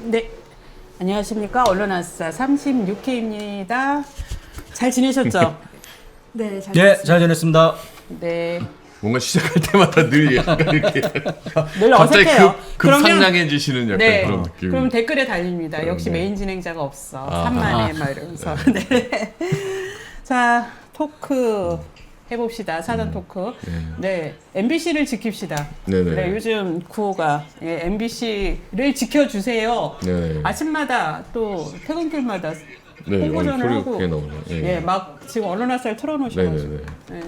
네, 안녕하십니까. 언론아싸 36회입니다. 잘 지내셨죠? 네, 잘 예, 됐습니다. 잘 지냈습니다. 네, 뭔가 시작할 때마다 늘 약간 이렇게 늘 갑자기 어색해요. 급상냥해지시는 약간 네, 그런 느낌. 그럼 댓글에 달립니다. 역시 네. 메인 진행자가 없어. 아. 산만해 막 이러면서. 네. 자, 토크 해봅시다. 사전 토크. 네, MBC를 지킵시다. 네네. 네, 요즘 구호가 MBC를 지켜주세요. 네. 아침마다 또 퇴근길마다 네, 홍보전을 소리가 하고 크게 나오네. 예, 막 지금 언론화살 틀어놓으셔가지고 네네네. 예.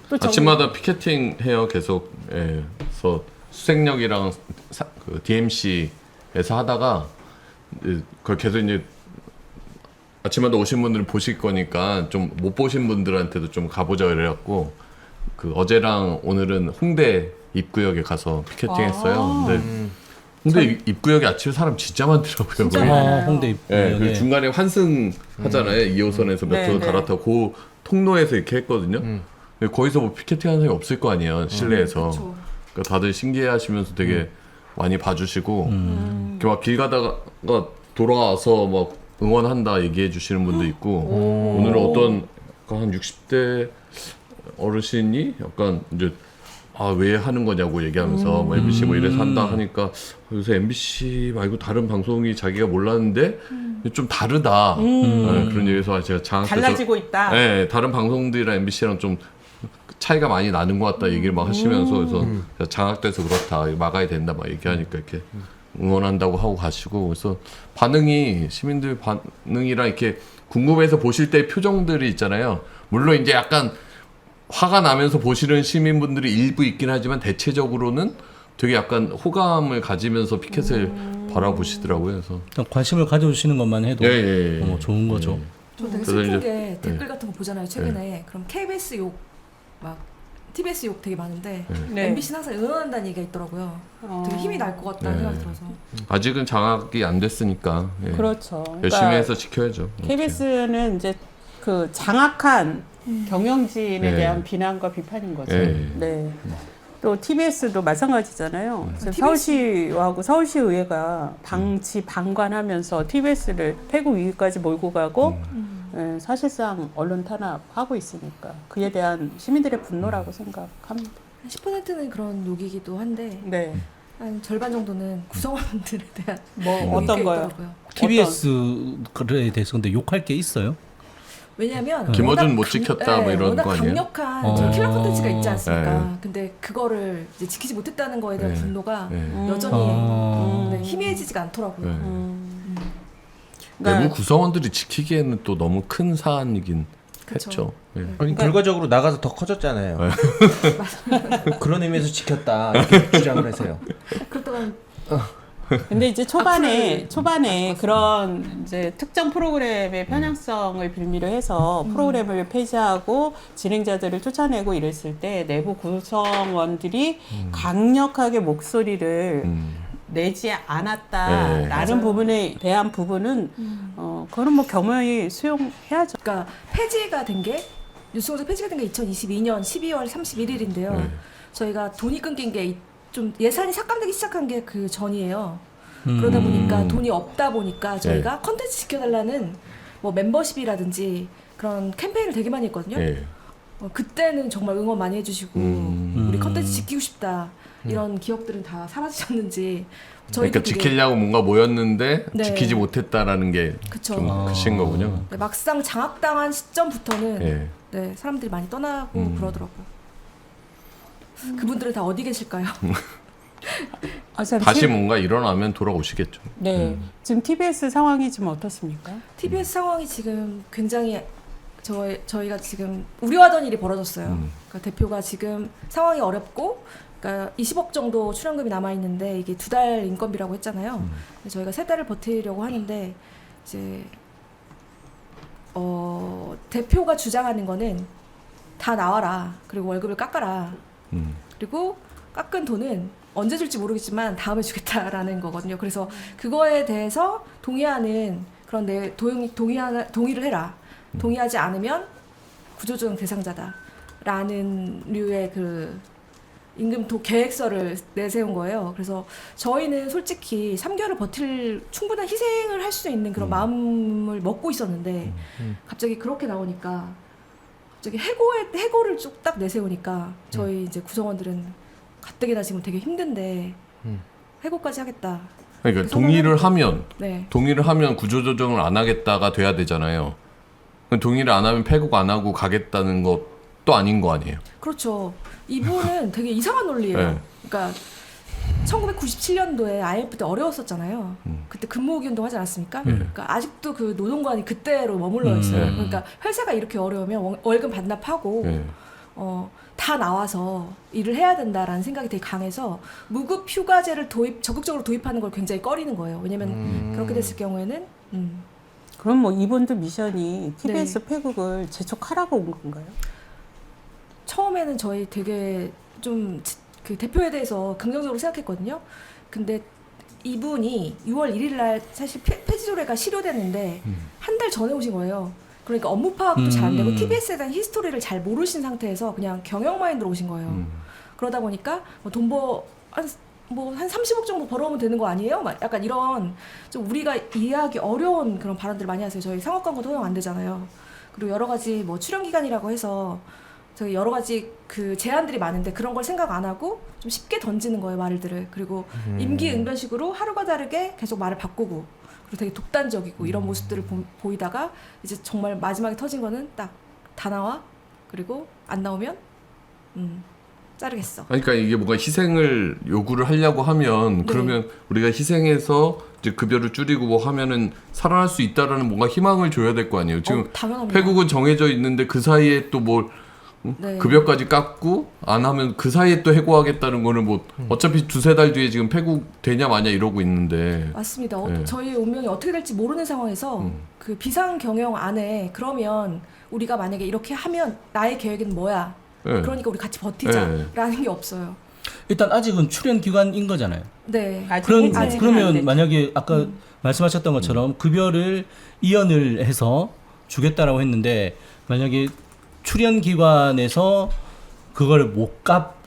또 아침마다 피켓팅 해요 계속. 예. 그래서 수색역이랑 그 DMC에서 하다가 그걸 계속 이제 아침마다 오신 분들 보실 거니까 좀 못 보신 분들한테도 좀 가보자 그래갖고 그 어제랑 오늘은 홍대 입구역에 가서 피켓팅했어요. 근데 홍대 입구역에 아침에 사람 진짜 많더라고요. 진짜 거기. 많아요. 홍대 입. 예, 그 중간에 환승 하잖아요. 2호선에서 네, 메트로 네. 갈아타고 그 통로에서 이렇게 했거든요. 근데 거기서 뭐 피켓팅 하는 사람이 없을 거 아니에요. 실내에서. 그쵸. 그러니까 다들 신기해하시면서 되게 많이 봐주시고 이렇게 막 길 가다가 돌아와서 막 응원한다 얘기해 주시는 분도 있고 오늘은 어떤 한 60대 어르신이 약간 이제 왜 하는 거냐고 얘기하면서 뭐 MBC 뭐 이래서 한다 하니까 요새 MBC 말고 다른 방송이 자기가 몰랐는데 좀 다르다. 네, 그런 얘기에서 제가 장학돼서 달라지고 있다. 네, 다른 방송들이랑 MBC랑 좀 차이가 많이 나는 것 같다 얘기를 막 하시면서 그래서 장악돼서 그렇다 막아야 된다 막 얘기하니까 이렇게 응원한다고 하고 가시고 그래서 반응이 시민들 반응이랑 이렇게 궁금해서 보실 때 표정들이 있잖아요. 물론 이제 약간 화가 나면서 보시는 시민분들이 일부 있긴 하지만 대체적으로는 되게 약간 호감을 가지면서 피켓을 바라보시더라고요. 그래서 일단 관심을 가져주시는 것만 해도 예. 너무 좋은 거죠. 저 되게 그래서 슬픈 이제- 게 댓글 같은 거 보잖아요 최근에. 그럼 KBS 욕 막 TBS 욕 되게 많은데 네. MBC는 항상 응원한다는 얘기가 있더라고요. 되게 힘이 날 것 같다는 네. 생각이 들어서. 아직은 장악이 안 됐으니까 예. 그렇죠. 열심히 해서 지켜야죠. KBS는 이제 그 장악한 경영진에 네. 대한 비난과 비판인 거죠. 네. 네. 또 TBS도 마찬가지잖아요. 그래서 TBS. 서울시하고 서울시의회가 방관하면서 TBS를 폐구 위기까지 몰고 가고 예, 사실상 언론 탄압하고 있으니까 그에 대한 시민들의 분노라고 생각합니다. 한 10%는 그런 욕이기도 한데 네. 한 절반 정도는 구성원들에 대한 뭐 욕이 어떤 꽤 거요? 있더라고요. TBS에 대해서 근데 욕할 게 있어요? 왜냐하면 김어준 워낙 못 지켰다 뭐 이런 워낙 거 아니에요? 강력한 저 킬러 콘텐츠가 있지 않습니까? 네. 근데 그거를 이제 지키지 못했다는 거에 대한 네. 분노가 네. 여전히 아. 네, 희미해지지가 않더라고요. 네. 그러니까 내부 구성원들이 지키기에는 또 너무 큰 사안이긴 그쵸. 했죠. 예. 아니 결과적으로 나가서 더 커졌잖아요. 그런 의미에서 지켰다 이렇게 주장을 해서요. 그렇다면 근데 이제 초반에 앞으로는 그런 이제 특정 프로그램의 편향성을 빌미로 해서 프로그램을 폐지하고 진행자들을 쫓아내고 이랬을 때 내부 구성원들이 강력하게 목소리를 내지 않았다라는 맞아요. 부분에 대한 부분은 그거는 뭐 겸허히 수용해야죠. 그러니까 폐지가 된 게 뉴스공장 폐지가 된 게 2022년 12월 31일인데요. 네. 저희가 돈이 끊긴 게 좀 예산이 삭감되기 시작한 게 그 전이에요. 그러다 보니까 돈이 없다 보니까 저희가 컨텐츠 지켜달라는 뭐 멤버십이라든지 그런 캠페인을 되게 많이 했거든요. 예. 그때는 정말 응원 많이 해주시고 우리 컨텐츠 지키고 싶다 이런 기업들은 다 사라지셨는지 저희도 그러니까 지키려고 뭔가 모였는데 네. 지키지 못했다라는 게 그쵸. 좀 크신 거군요. 네, 막상 장악당한 시점부터는 예. 네, 사람들이 많이 떠나고 그러더라고요. 그분들은 다 어디 계실까요? 참 다시 뭔가 일어나면 돌아오시겠죠. 네, 지금 TBS 상황이 지금 어떻습니까? TBS 상황이 지금 굉장히 저희가 지금 우려하던 일이 벌어졌어요. 그러니까 대표가 지금 상황이 어렵고 그러니까 20억 정도 출연금이 남아 있는데 이게 2달 인건비라고 했잖아요. 그래서 저희가 3달을 버티려고 하는데 이제 대표가 주장하는 거는 다 나와라. 그리고 월급을 깎아라. 그리고 깎은 돈은 언제 줄지 모르겠지만 다음에 주겠다라는 거거든요. 그래서 그거에 대해서 동의하는 그런 동의를 해라. 동의하지 않으면 구조조정 대상자다라는 류의 그 임금 계획서를 내세운 거예요. 그래서 저희는 솔직히 3개월을 버틸 충분한 희생을 할 수 있는 그런 마음을 먹고 있었는데 갑자기 그렇게 나오니까 갑자기 해고를 쭉 딱 내세우니까 저희 이제 구성원들은 가뜩이나 지금 되게 힘든데 해고까지 하겠다. 그러니까 네. 동의를 하면 구조조정을 안 하겠다가 돼야 되잖아요. 동의를 안 하면 폐국 안 하고 가겠다는 것도 아닌 거 아니에요? 그렇죠. 이분은 되게 이상한 논리예요. 네. 그러니까 1997년도에 IMF 때 어려웠었잖아요. 그때 근무호기 운동 하지 않았습니까? 그러니까 아직도 그 노동관이 그때로 머물러 있어요. 그러니까 회사가 이렇게 어려우면 월급 반납하고 다 나와서 일을 해야 된다라는 생각이 되게 강해서 무급 휴가제를 적극적으로 도입하는 걸 굉장히 꺼리는 거예요. 왜냐면 그렇게 됐을 경우에는 그럼 뭐 이분도 미션이 TBS 폐국을 재촉하라고 온 건가요? 처음에는 저희 되게 좀 그 대표에 대해서 긍정적으로 생각했거든요. 근데 이분이 6월 1일 날 사실 폐지 조례가 실효됐는데 한 달 전에 오신 거예요. 그러니까 업무 파악도 잘 안 되고 TBS에 대한 히스토리를 잘 모르신 상태에서 그냥 경영 마인드로 오신 거예요. 그러다 보니까 한 30억 정도 벌어오면 되는 거 아니에요? 막 약간 이런 좀 우리가 이해하기 어려운 그런 발언들을 많이 하세요. 저희 상업 광고도 허용 안 되잖아요. 그리고 여러 가지 뭐 출연 기간이라고 해서 저희 여러 가지 그 제한들이 많은데 그런 걸 생각 안 하고 좀 쉽게 던지는 거예요, 말들을. 그리고 임기응변식으로 하루가 다르게 계속 말을 바꾸고 그리고 되게 독단적이고 이런 모습들을 보이다가 이제 정말 마지막에 터진 거는 딱 다 나와 그리고 안 나오면 자르겠어. 그러니까 이게 뭔가 희생을 요구를 하려고 하면 그러면 우리가 희생해서 이제 급여를 줄이고 뭐 하면은 살아날 수 있다라는 뭔가 희망을 줘야 될 거 아니에요. 지금 당연합니다. 폐국은 정해져 있는데 그 사이에 또 뭘 네. 급여까지 깎고 안 하면 그 사이에 또 해고하겠다는 거는 뭐 어차피 두세 달 뒤에 지금 폐국 되냐 마냐 이러고 있는데 맞습니다. 네. 저희 운명이 어떻게 될지 모르는 상황에서 그 비상 경영 안에 그러면 우리가 만약에 이렇게 하면 나의 계획은 뭐야? 네. 그러니까 우리 같이 버티자라는 게 없어요. 일단 아직은 출연 기간인 거잖아요. 네. 아직은 안 그러면 됐죠. 만약에 아까 말씀하셨던 것처럼 급여를 이연을 해서 주겠다라고 했는데 만약에 출연 기관에서 그걸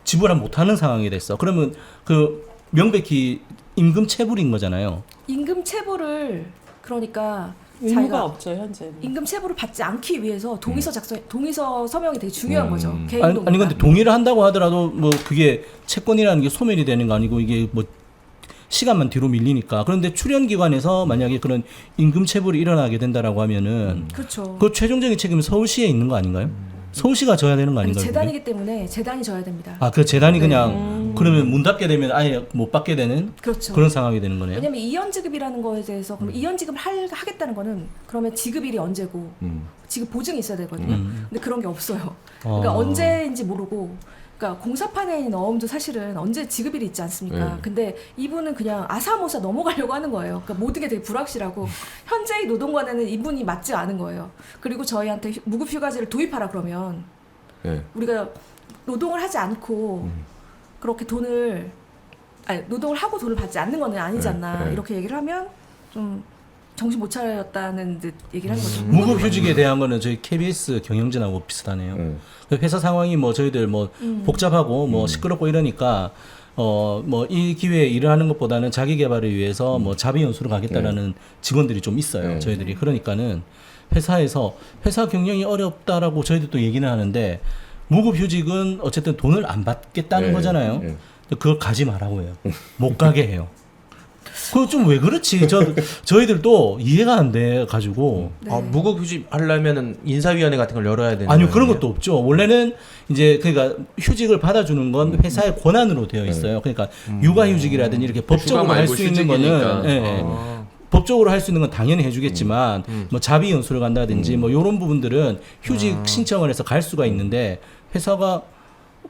지불을 못하는 상황이 됐어. 그러면 그 명백히 임금 체불인 거잖아요. 임금 체불을 그러니까 의무가 자기가 없죠 현재는. 임금 체불을 받지 않기 위해서 동의서 서명이 되게 중요한 거죠. 개인 아니 동의가. 근데 동의를 한다고 하더라도 뭐 그게 채권이라는 게 소멸이 되는 거 아니고 이게 뭐 시간만 뒤로 밀리니까. 그런데 출연 기관에서 만약에 그런 임금 체불이 일어나게 된다라고 하면은 그렇죠. 그 최종적인 책임은 서울시에 있는 거 아닌가요? 서울시가 져야 되는 거 아니, 아닌가요? 재단이기 때문에 재단이 져야 됩니다. 아, 그 재단이 그냥 그러면 문 닫게 되면 아예 못 받게 되는 그렇죠. 그런 상황이 되는 거네요. 왜냐면 이연 지급이라는 거에 대해서 그럼 이연 지급을 하겠다는 거는 그러면 지급일이 언제고 지급 보증이 있어야 되거든요. 근데 그런 게 없어요. 그러니까 언제인지 모르고 그러니까 공사판에 넣음도 사실은 언제 지급일이 있지 않습니까? 네. 근데 이분은 그냥 아사모사 넘어가려고 하는 거예요. 그러니까 모든 게 되게 불확실하고 현재의 노동관에는 이분이 맞지 않은 거예요. 그리고 저희한테 무급 휴가제를 도입하라 그러면 네. 우리가 노동을 하지 않고 그렇게 노동을 하고 돈을 받지 않는 건 아니지 않나 이렇게 얘기를 하면 좀 정신 못 차렸다는 듯 얘기를 한 거죠. 무급휴직에 대한 거는 저희 KBS 경영진하고 비슷하네요. 그 회사 상황이 뭐 저희들 뭐 복잡하고 뭐 시끄럽고 이러니까 뭐 이 기회에 일을 하는 것보다는 자기 개발을 위해서 뭐 자비 연수로 가겠다라는 직원들이 좀 있어요. 저희들이. 그러니까는 회사에서 회사 경영이 어렵다라고 저희들도 얘기는 하는데 무급휴직은 어쨌든 돈을 안 받겠다는 거잖아요. 그걸 가지 말라고 해요. 못 가게 해요. 그거 좀 왜 그렇지? 저희들도 이해가 안 돼 가지고. 네. 무급휴직 하려면은 인사위원회 같은 걸 열어야 되는 아니요, 거 그런 아니에요? 것도 없죠. 원래는 이제 그러니까 휴직을 받아주는 건 회사의 권한으로 되어 있어요. 그러니까 육아휴직이라든지 이렇게 법적으로 할 수 있는 거는 법적으로 할 수 있는 건 당연히 해주겠지만 뭐 자비 연수를 간다든지 뭐 이런 부분들은 휴직 신청을 해서 갈 수가 있는데 회사가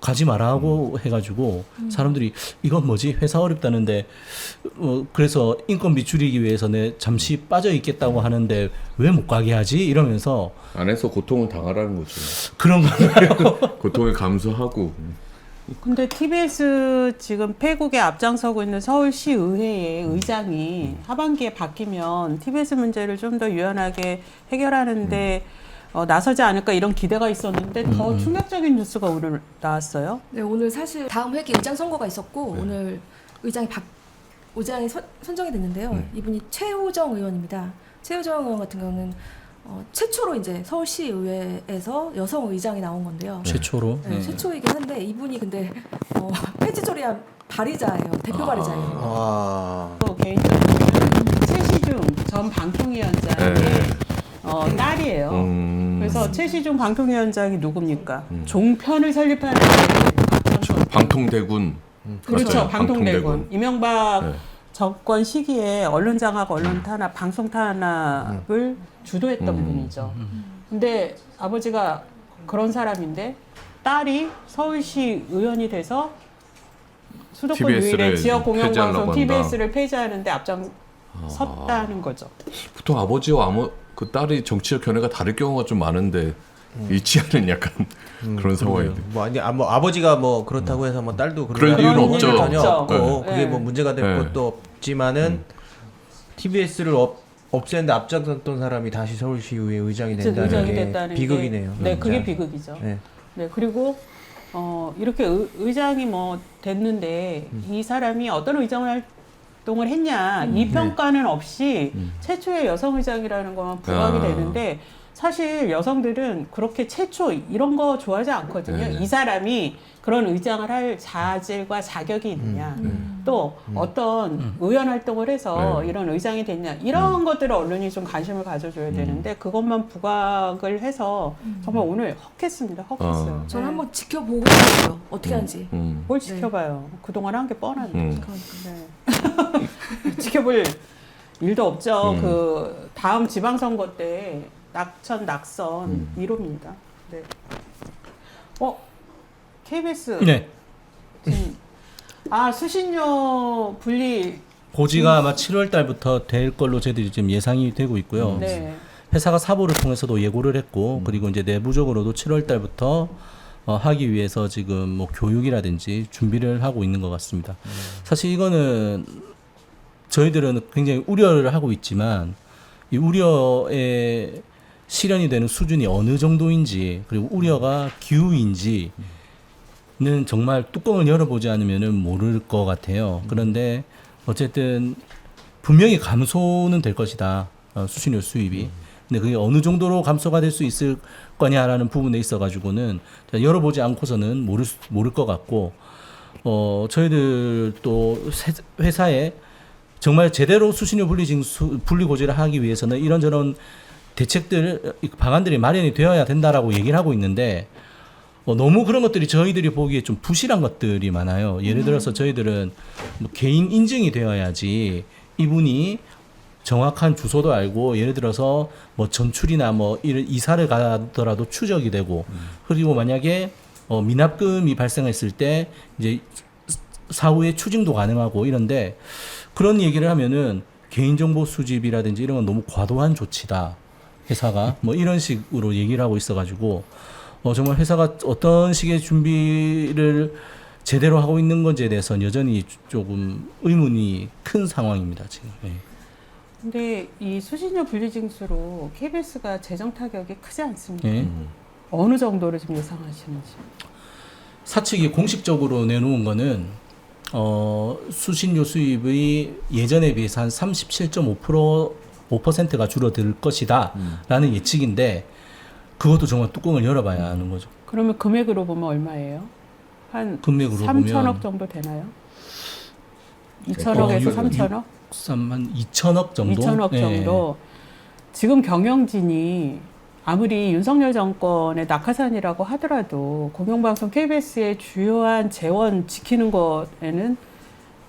가지 마라 하고 해가지고 사람들이 이건 뭐지 회사 어렵다는데 그래서 인건비 줄이기 위해서 내 잠시 빠져 있겠다고 하는데 왜 못 가게 하지 이러면서 안에서 고통을 당하라는 거죠. 그런 거예요. 고통을 감수하고. 근데 TBS 지금 폐국에 앞장서고 있는 서울시 의회의 의장이 하반기에 바뀌면 TBS 문제를 좀 더 유연하게 해결하는데 나서지 않을까 이런 기대가 있었는데 더 충격적인 뉴스가 오늘 나왔어요. 네, 오늘 사실 다음 회기 의장 선거가 있었고 오늘 의장이 선정이 됐는데요. 이분이 최호정 의원입니다. 최호정 의원 같은 경우는 최초로 이제 서울시의회에서 여성 의장이 나온 건데요. 최초로. 네, 최초이긴 한데 이분이 근데 폐지조리한 발의자예요. 대표 발의자예요. 와. 또 개인적으로 최시중 전 방통위원장의 딸이에요. 그래서 최시중 방통위원장이 누굽니까? 종편을 설립한 방통대군. 그렇죠. 맞아요. 방통대군. 이명박 네. 정권 시기에 언론 장악, 언론 탄압, 방송 탄압을 주도했던 분이죠. 근데 아버지가 그런 사람인데 딸이 서울시 의원이 돼서 수도권 TBS 를 유일의 지역 공영방송 폐지하려고 한다. TBS를 폐지하는데 앞장섰다는 거죠. 보통 아버지와 그 딸이 정치적 견해가 다를 경우가 좀 많은데 일치하는 약간 그런 상황이 돼. 뭐 아니 아버지가 뭐 그렇다고 해서 뭐 딸도 그럴 그런 이유는 일은 없죠. 전혀 없고 네. 그게 뭐 문제가 될 네. 것도 없지만은 TBS를 없애는데 앞장섰던 사람이 다시 서울시의회 의장이 된다는 의장이 게 됐다는 비극이네요. 네, 그게 진짜. 비극이죠. 네. 네, 그리고 이렇게 의장이 뭐 됐는데 이 사람이 어떤 의정 활동을 했냐 이 평가는 없이 최초의 여성 의장이라는 것만 부각이 되는데 사실 여성들은 그렇게 최초 이런 거 좋아하지 않거든요. 네. 이 사람이 그런 의장을 할 자질과 자격이 있느냐, 또 어떤 의원 활동을 해서 네. 이런 의장이 됐냐 이런 것들을 언론이 좀 관심을 가져줘야 되는데 그것만 부각을 해서 정말 오늘 헉했습니다. 헉했어요. 저는 네. 한번 지켜보고 싶어요. 어떻게 하는지. 뭘 지켜봐요. 그동안 한 게 뻔한데. 음. 네. 지켜볼 일도 없죠. 그 다음 지방선거 때 낙천 낙선 1호입니다. 네. KBS 네. 지금 수신료 분리 고지가 아마 7월 달부터 될 걸로 저희들이 지금 예상이 되고 있고요. 네. 회사가 사보를 통해서도 예고를 했고 그리고 이제 내부적으로도 7월 달부터 하기 위해서 지금 뭐 교육이라든지 준비를 하고 있는 것 같습니다. 사실 이거는 저희들은 굉장히 우려를 하고 있지만 이 우려의 실현이 되는 수준이 어느 정도인지 그리고 우려가 기우인지는 정말 뚜껑을 열어보지 않으면 모를 것 같아요. 그런데 어쨌든 분명히 감소는 될 것이다. 수신료 수입이. 근데 그게 어느 정도로 감소가 될 수 있을 거냐라는 부분에 있어가지고는 열어보지 않고서는 모를 것 같고, 저희들 또 회사에 정말 제대로 수신료 분리 고지를 하기 위해서는 이런저런 대책들, 방안들이 마련이 되어야 된다라고 얘기를 하고 있는데, 너무 그런 것들이 저희들이 보기에 좀 부실한 것들이 많아요. 예를 들어서 저희들은 뭐 개인 인증이 되어야지 이분이 정확한 주소도 알고, 예를 들어서 뭐 전출이나 뭐 이사를 가더라도 추적이 되고, 그리고 만약에 미납금이 발생했을 때 이제 사후에 추징도 가능하고 이런데, 그런 얘기를 하면은 개인정보 수집이라든지 이런 건 너무 과도한 조치다. 회사가 뭐 이런 식으로 얘기를 하고 있어가지고 정말 회사가 어떤 식의 준비를 제대로 하고 있는 건지에 대해서는 여전히 조금 의문이 큰 상황입니다 지금. 네. 근데 이 수신료 분리징수로 KBS가 재정 타격이 크지 않습니까? 네. 어느 정도를 지금 예상하시는지. 사측이 공식적으로 내놓은 거는 수신료 수입의 예전에 비해서 한 37.5%가 줄어들 것이다 라는 예측인데, 그것도 정말 뚜껑을 열어봐야 하는 거죠. 그러면 금액으로 보면 얼마예요? 한 금액으로 3천억 보면 정도 되나요? 2천억에서 3천억? 한 2천억 정도? 2천억 네. 정도. 지금 경영진이 아무리 윤석열 정권의 낙하산이라고 하더라도 공영방송 KBS의 주요한 재원 지키는 것에는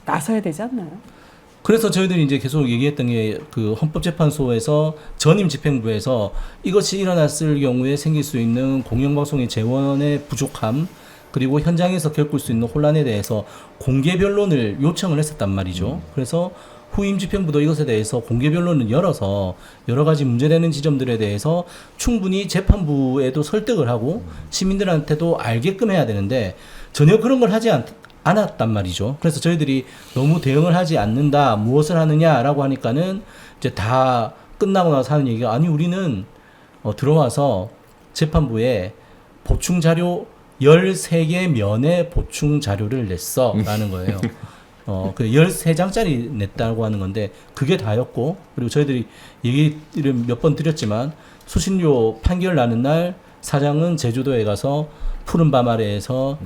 나서야 되지 않나요? 그래서 저희들이 이제 계속 얘기했던 게 그 헌법재판소에서 전임 집행부에서 이것이 일어났을 경우에 생길 수 있는 공영방송의 재원의 부족함, 그리고 현장에서 겪을 수 있는 혼란에 대해서 공개 변론을 요청을 했었단 말이죠. 그래서 후임 집행부도 이것에 대해서 공개 변론을 열어서 여러 가지 문제되는 지점들에 대해서 충분히 재판부에도 설득을 하고 시민들한테도 알게끔 해야 되는데 전혀 그런 걸 하지 않았단 말이죠. 그래서 저희들이 너무 대응을 하지 않는다, 무엇을 하느냐라고 하니까는 이제 다 끝나고 나서 하는 얘기가, 아니 우리는 들어와서 재판부에 보충 자료 13개 면의 보충 자료를 냈어라는 거예요. 그 13장짜리 냈다고 하는 건데 그게 다였고, 그리고 저희들이 얘기를 몇 번 드렸지만 수신료 판결 나는 날 사장은 제주도에 가서 푸른 밤 아래에서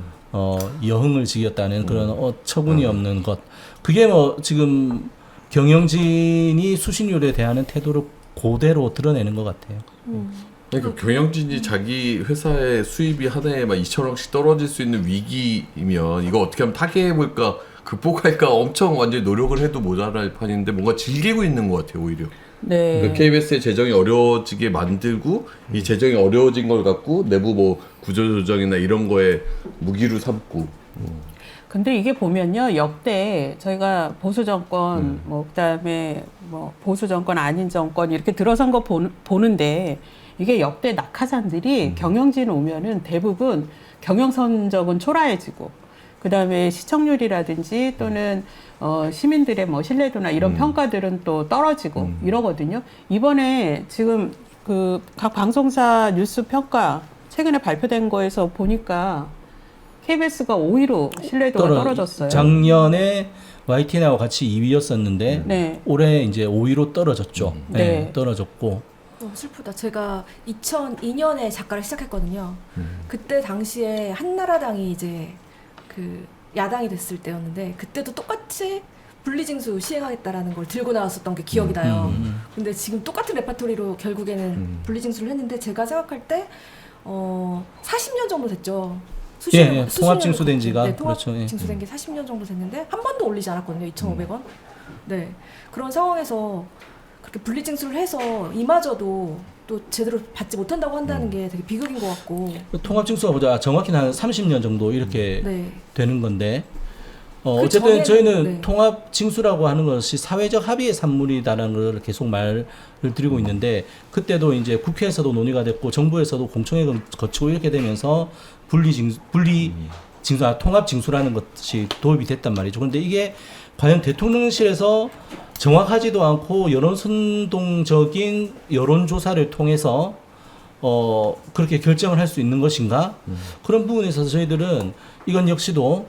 여흥을 즐겼다는 그런 처분이 없는 것. 그게 뭐 지금 경영진이 수신료에 대한 태도를 그대로 드러내는 것 같아요. 그러니까 경영진이 자기 회사의 수입이 한 해에 막 2천억씩 떨어질 수 있는 위기이면 이거 어떻게 하면 타개해볼까 극복할까 엄청 완전히 노력을 해도 모자랄 판인데 뭔가 즐기고 있는 것 같아요 오히려. 네. 그러니까 KBS의 재정이 어려워지게 만들고 이 재정이 어려워진 걸 갖고 내부 뭐 구조조정이나 이런 거에 무기로 삼고. 근데 이게 보면요, 역대 저희가 보수 정권, 뭐 그다음에 뭐 보수 정권 아닌 정권 이렇게 들어선 거 보는데 이게 역대 낙하산들이 경영진 오면은 대부분 경영 성적은 초라해지고, 그다음에 시청률이라든지 또는 시민들의 뭐 신뢰도나 이런 평가들은 또 떨어지고 이러거든요. 이번에 지금 그 각 방송사 뉴스 평가 최근에 발표된 거에서 보니까 KBS가 5위로 신뢰도가 떨어졌어요. 작년에 YTN하고 같이 2위였었는데 네. 올해 이제 5위로 떨어졌죠. 네. 네, 떨어졌고. 너무 슬프다. 제가 2002년에 작가를 시작했거든요. 그때 당시에 한나라당이 이제 그 야당이 됐을 때였는데 그때도 똑같이 분리징수 시행하겠다라는 걸 들고 나왔었던 게 기억이 나요. 근데 지금 똑같은 레파토리로 결국에는 분리징수를 했는데 제가 생각할 때 40년 정도 됐죠. 예, 통합 징수된 지가 네, 통합 그렇죠. 예. 징수된 게 40년 정도 됐는데 한 번도 올리지 않았거든요. 2,500원. 네. 그런 상황에서 그렇게 분리징수를 해서 이마저도 또 제대로 받지 못한다고 한다는 게 되게 비극인 것 같고. 통합 징수가 보자 정확히는 한 30년 정도 이렇게 네. 되는 건데 그 어쨌든 전에는- 저희는 네. 통합 징수라고 하는 것이 사회적 합의의 산물이다라는 걸 계속 말을 드리고 있는데 그때도 이제 국회에서도 논의가 됐고 정부에서도 공청회 거치고 이렇게 되면서 통합 징수라는 것이 도입이 됐단 말이죠. 그런데 이게 과연 대통령실에서 정확하지도 않고 여론 선동적인 여론 조사를 통해서 그렇게 결정을 할 수 있는 것인가? 그런 부분에 있어서 저희들은 이건 역시도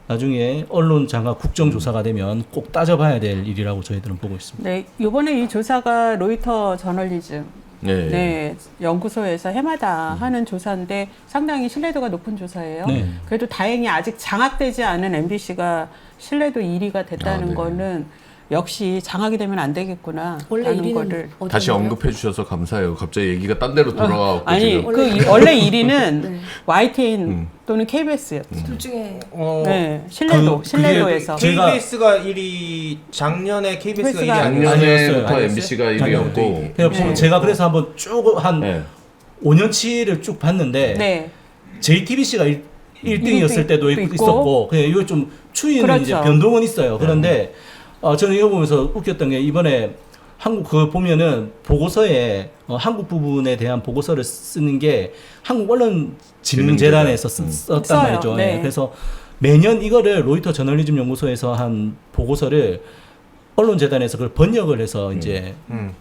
나중에 언론 장악 국정조사가 되면 꼭 따져봐야 될 일이라고 저희들은 보고 있습니다. 네, 이번에 이 조사가 로이터 저널리즘 네, 연구소에서 해마다 하는 조사인데 상당히 신뢰도가 높은 조사예요. 네. 그래도 다행히 아직 장악되지 않은 MBC가 신뢰도 1위가 됐다는 네. 거는 역시 장악이 되면 안 되겠구나 원래 라는 1위는 거를 다시 언급해 주셔서 감사해요. 갑자기 얘기가 딴 데로 돌아가고 아니 지금. 원래 1위는 네. YTN 또는 KBS였죠. 둘 중에 네, 그게 신뢰도에서. 제가- KBS가 1위 작년에 KBS가 1위 KBS가 아니었어요? 작년에부터 아니었어요. MBC가 작년부터 1위였고 그냥 제가 그래서 한번 쭉 한 네. 5년치를 쭉 봤는데 네. JTBC가 1등이었을 때도 있고. 있었고 그냥 이거 좀 추이는 그렇죠. 이제 변동은 있어요. 그런데 저는 이거 보면서 웃겼던 게 이번에 한국 그거 보면은 보고서에 한국 부분에 대한 보고서를 쓰는 게 한국 언론진흥재단에서 썼단 써요. 말이죠. 네. 예. 그래서 매년 이거를 로이터 저널리즘 연구소에서 한 보고서를 언론재단에서 그걸 번역을 해서 이제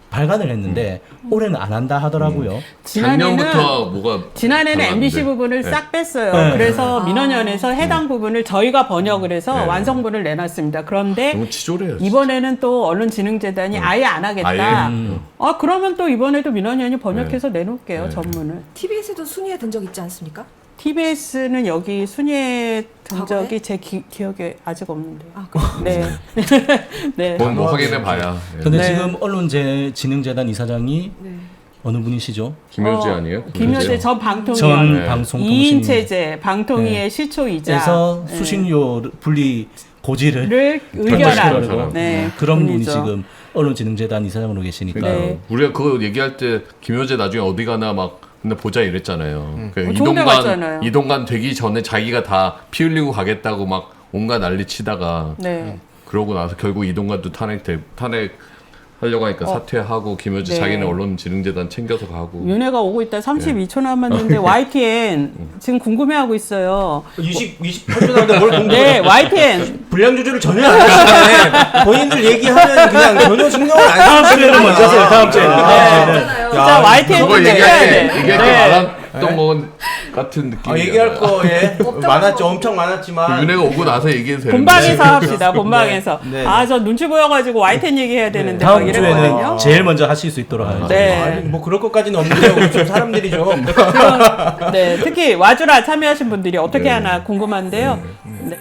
발간을 했는데 올해는 안 한다 하더라고요. 작년부터 뭐가 지난해는 달랐는데. MBC 부분을 네. 싹 뺐어요. 네. 그래서 민원연에서 해당 부분을 저희가 번역을 해서 네. 완성본을 내놨습니다. 그런데 너무 치졸해요. 진짜. 이번에는 또 언론진흥재단이 아예 안 하겠다. 아예. 그러면 또 이번에도 민원연이 번역해서 내놓을게요, 네. 전문을. TBS도 순위에 든 적 있지 않습니까? TBS는 여기 순위에 든 과거에? 적이 제 기억에 아직 없는데. 아, 그래요? 네. 네. 뭐 확인해 봐야. 근데 네. 지금 언론진흥재단 이사장이 네. 어느 분이시죠? 김효재 아니에요? 김효재 전 방통위원. 전 네. 방송통신 이인체제 방통위의 네. 시초이자 에서 네. 수신료 분리 고지를 를 결정시키려고 의결한 네, 그런 분이 분이죠. 지금 언론진흥재단 이사장으로 계시니까 네. 우리가 그거 얘기할 때 김효재 나중에 어디 가나 막 근데 보자 이랬잖아요. 그 좋은 데 갔잖아요. 이동관 되기 전에 자기가 다 피 흘리고 가겠다고 막 온갖 난리 치다가 네. 그러고 나서 결국 이동관도 탄핵하려고 하니까 사퇴하고 김효재 네. 자기는 언론진흥재단 챙겨서 가고. 윤회가 오고 있다. 32초 남았는데 YTN 지금 궁금해하고 있어요. 28초 남았는데 뭘 궁금해? 네, YTN 분량 조절을 전혀 안 하시네. 본인들 얘기하면 그냥 전혀 신경을 안 다음 쓰는 주에는 먼저 하세요. 다음 주에는. 있잖아요. 진짜 YTN 저거 해야 돼. 얘기할 게 많았던 것 같은 느낌. 얘기할 거에 많았죠. 엄청 많았지만 윤혜가 오고 나서 얘기해도 되는데. 본방에서 합시다. 본방에서. 네. 아, 저 눈치 보여가지고 YTN 얘기해야 되는데 막 다음 이랬거든요. 주에는 제일 먼저 하실 수 있도록 하죠. 네. 아니, 뭐 그럴 것까지는 없는데 좀 사람들이 좀 네, 특히 와주라 참여하신 분들이 어떻게 하나 궁금한데요. 네.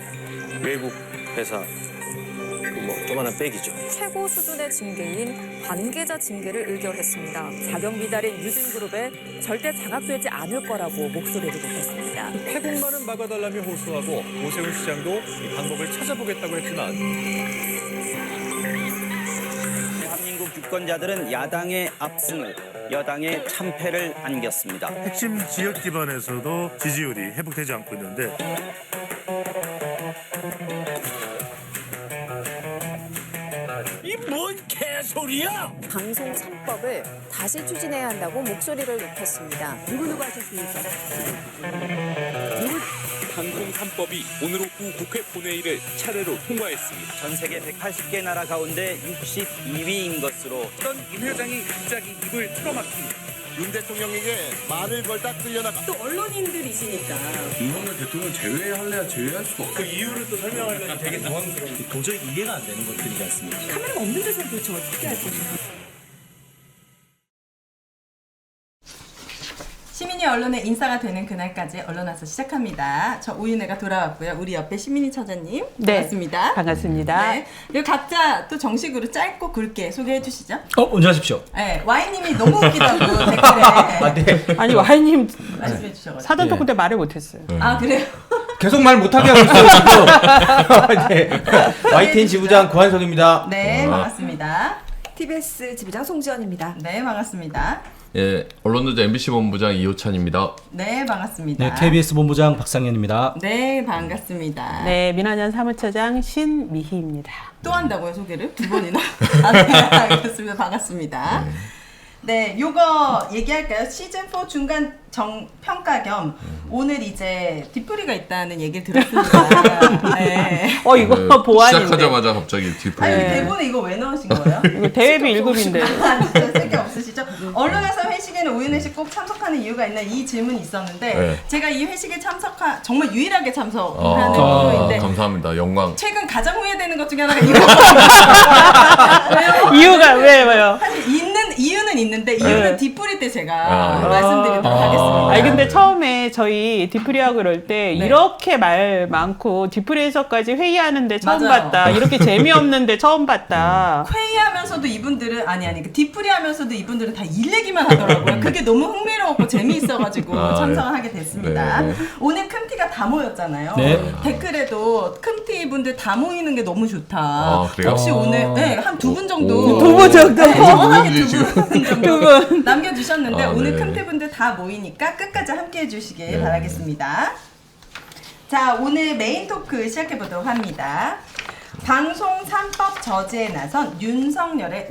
외국 회사 뭐 조만한 백이죠. 최고 수준의 징계인 관계자 징계를 의결했습니다. 자격 미달인 유진그룹에 절대 장악되지 않을 거라고 목소리를 높였습니다. 태국만은 막아달라며 호소하고 오세훈 시장도 이 방법을 찾아보겠다고 했지만 대한민국 유권자들은 야당의 압승을, 여당의 참패를 안겼습니다. 핵심 지역 기반에서도 지지율이 회복되지 않고 있는데 이 뭔 개소리야! 방송 3법을 다시 추진해야 한다고 목소리를 높였습니다. 누구 하셨습니까? 방송 3법이 오늘 오후 국회 본회의를 차례로 통과했습니다. 전 세계 180개 나라 가운데 62위인 것으로 어떤 윤 회장이 갑자기 입을 틀어막힙니다. 윤 대통령에게 말을 걸다 끌려나가 또 언론인들이시니까. 윤석열 대통령 제외할래야 제외할 수가 없어. 그 이유를 또 설명하려면 되게 당황스러운데 도저히 이해가 안 되는 것들이지 않습니까? 카메라가 없는 데서 도대체 어떻게 할 거냐. 시민이 언론의 인싸가 되는 그날까지 언론화서 시작합니다. 저 오윤혜가 돌아왔고요. 우리 옆에 시민이 처자님 네. 반갑습니다. 반갑습니다. 네. 그리고 각자 또 정식으로 짧고 굵게 소개해 주시죠. 먼저 하십시오. 네, 와인님이 너무 웃기다고 댓글에 아니, 와이님 말씀해 주셔가지고. 사전 토크 때 말을 못했어요. 아 그래요? 계속 말 못하게 하고 있어요 지금. 네. YTN 지부장 구한석입니다. 네, 반갑습니다. TBS 지부장 송지연입니다. 네, 반갑습니다. 예, 언론노조 MBC 본부장 이호찬입니다. 네, 반갑습니다. 네, KBS 본부장 박상현입니다. 네, 반갑습니다. 네, 민원연 사무처장 신미희입니다. 또 한다고요, 소개를? 두 번이나? 아, 네, 알겠습니다. 반갑습니다. 네, 요거 얘기할까요? 시즌4 중간 평가 겸 오늘 이제 뒤풀이가 있다는 얘기를 들었습니다. 네. 이거 보안인데. 시작하자마자 갑자기 뒤풀이. 아니, 대본에 이거 왜 넣으신 거예요? 이거 대회비 1급인데. 아, 진짜 쓸게 없으시죠? 언론에서 회식에는 오윤혜 씨 꼭 참석하는 이유가 있나 이 질문이 있었는데 네. 제가 이 회식에 정말 유일하게 참석하는 프로인데 감사합니다. 영광. 최근 가장 후회되는 것 중에 하나가 이거. 이유가 왜요? 사실 이유는 있는데 이유는 네. 뒤풀이 때 제가 말씀드리도록 하겠습니다. 아니 근데 처음에 저희 뒤풀이하고 그럴 때 네. 이렇게 말 많고 뒤풀이에서까지 회의하는데 처음 맞아요. 봤다. 이렇게 재미없는데 처음 봤다. 회의하면서도 이분들은 그 뒤풀이하면서도 이분들은 다 일 얘기만 하더라고요. 그게 너무 흥미로웠고 재미있어가지고 참석을 하게 됐습니다. 네. 오늘 큼티가 다 모였잖아요. 네. 댓글에도 큼티 분들 다 모이는 게 너무 좋다. 그래요? 혹시 오늘 한 두 분 정도 두 분 정도? 네, 정확하게 누구인지 두 분 정도 두 분. 남겨주셨는데 오늘 네. 큼티 분들 다 모이니까 끝까지 함께 해주시길 바라겠습니다. 자, 오늘 메인 토크 시작해보도록 합니다. 방송 3법 저지에 나선 윤석열의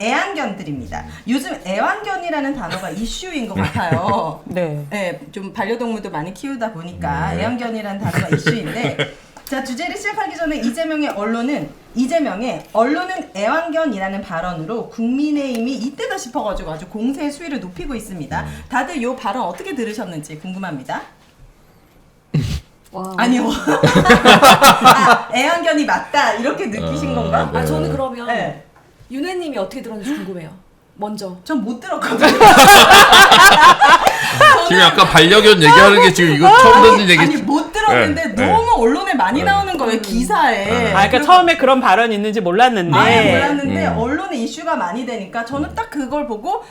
애완견들입니다. 요즘 애완견이라는 단어가 이슈인 것 같아요. 네. 네, 좀 반려동물도 많이 키우다 보니까 애완견이라는 단어가 이슈인데 자, 주제를 시작하기 전에 이재명의 언론은 애완견이라는 발언으로 국민의힘이 이때다 싶어가지고 아주 공세의 수위를 높이고 있습니다. 다들 이 발언 어떻게 들으셨는지 궁금합니다. 와. 아니요. 애완견이 맞다 이렇게 느끼신 건가? 아 저는 그러면 네. 윤혜님이 어떻게 들었는지 궁금해요. 먼저. 전 못 들었거든요. 지금 약간 반려견 얘기하는 게 지금 이거 처음 던진 얘기. 아니 못 들었는데 네, 너무 언론에 많이 나오는 거예요 기사에. 그러니까 처음에 그런 발언이 있는지 몰랐는데. 아예 몰랐는데 언론에 이슈가 많이 되니까 저는 딱 그걸 보고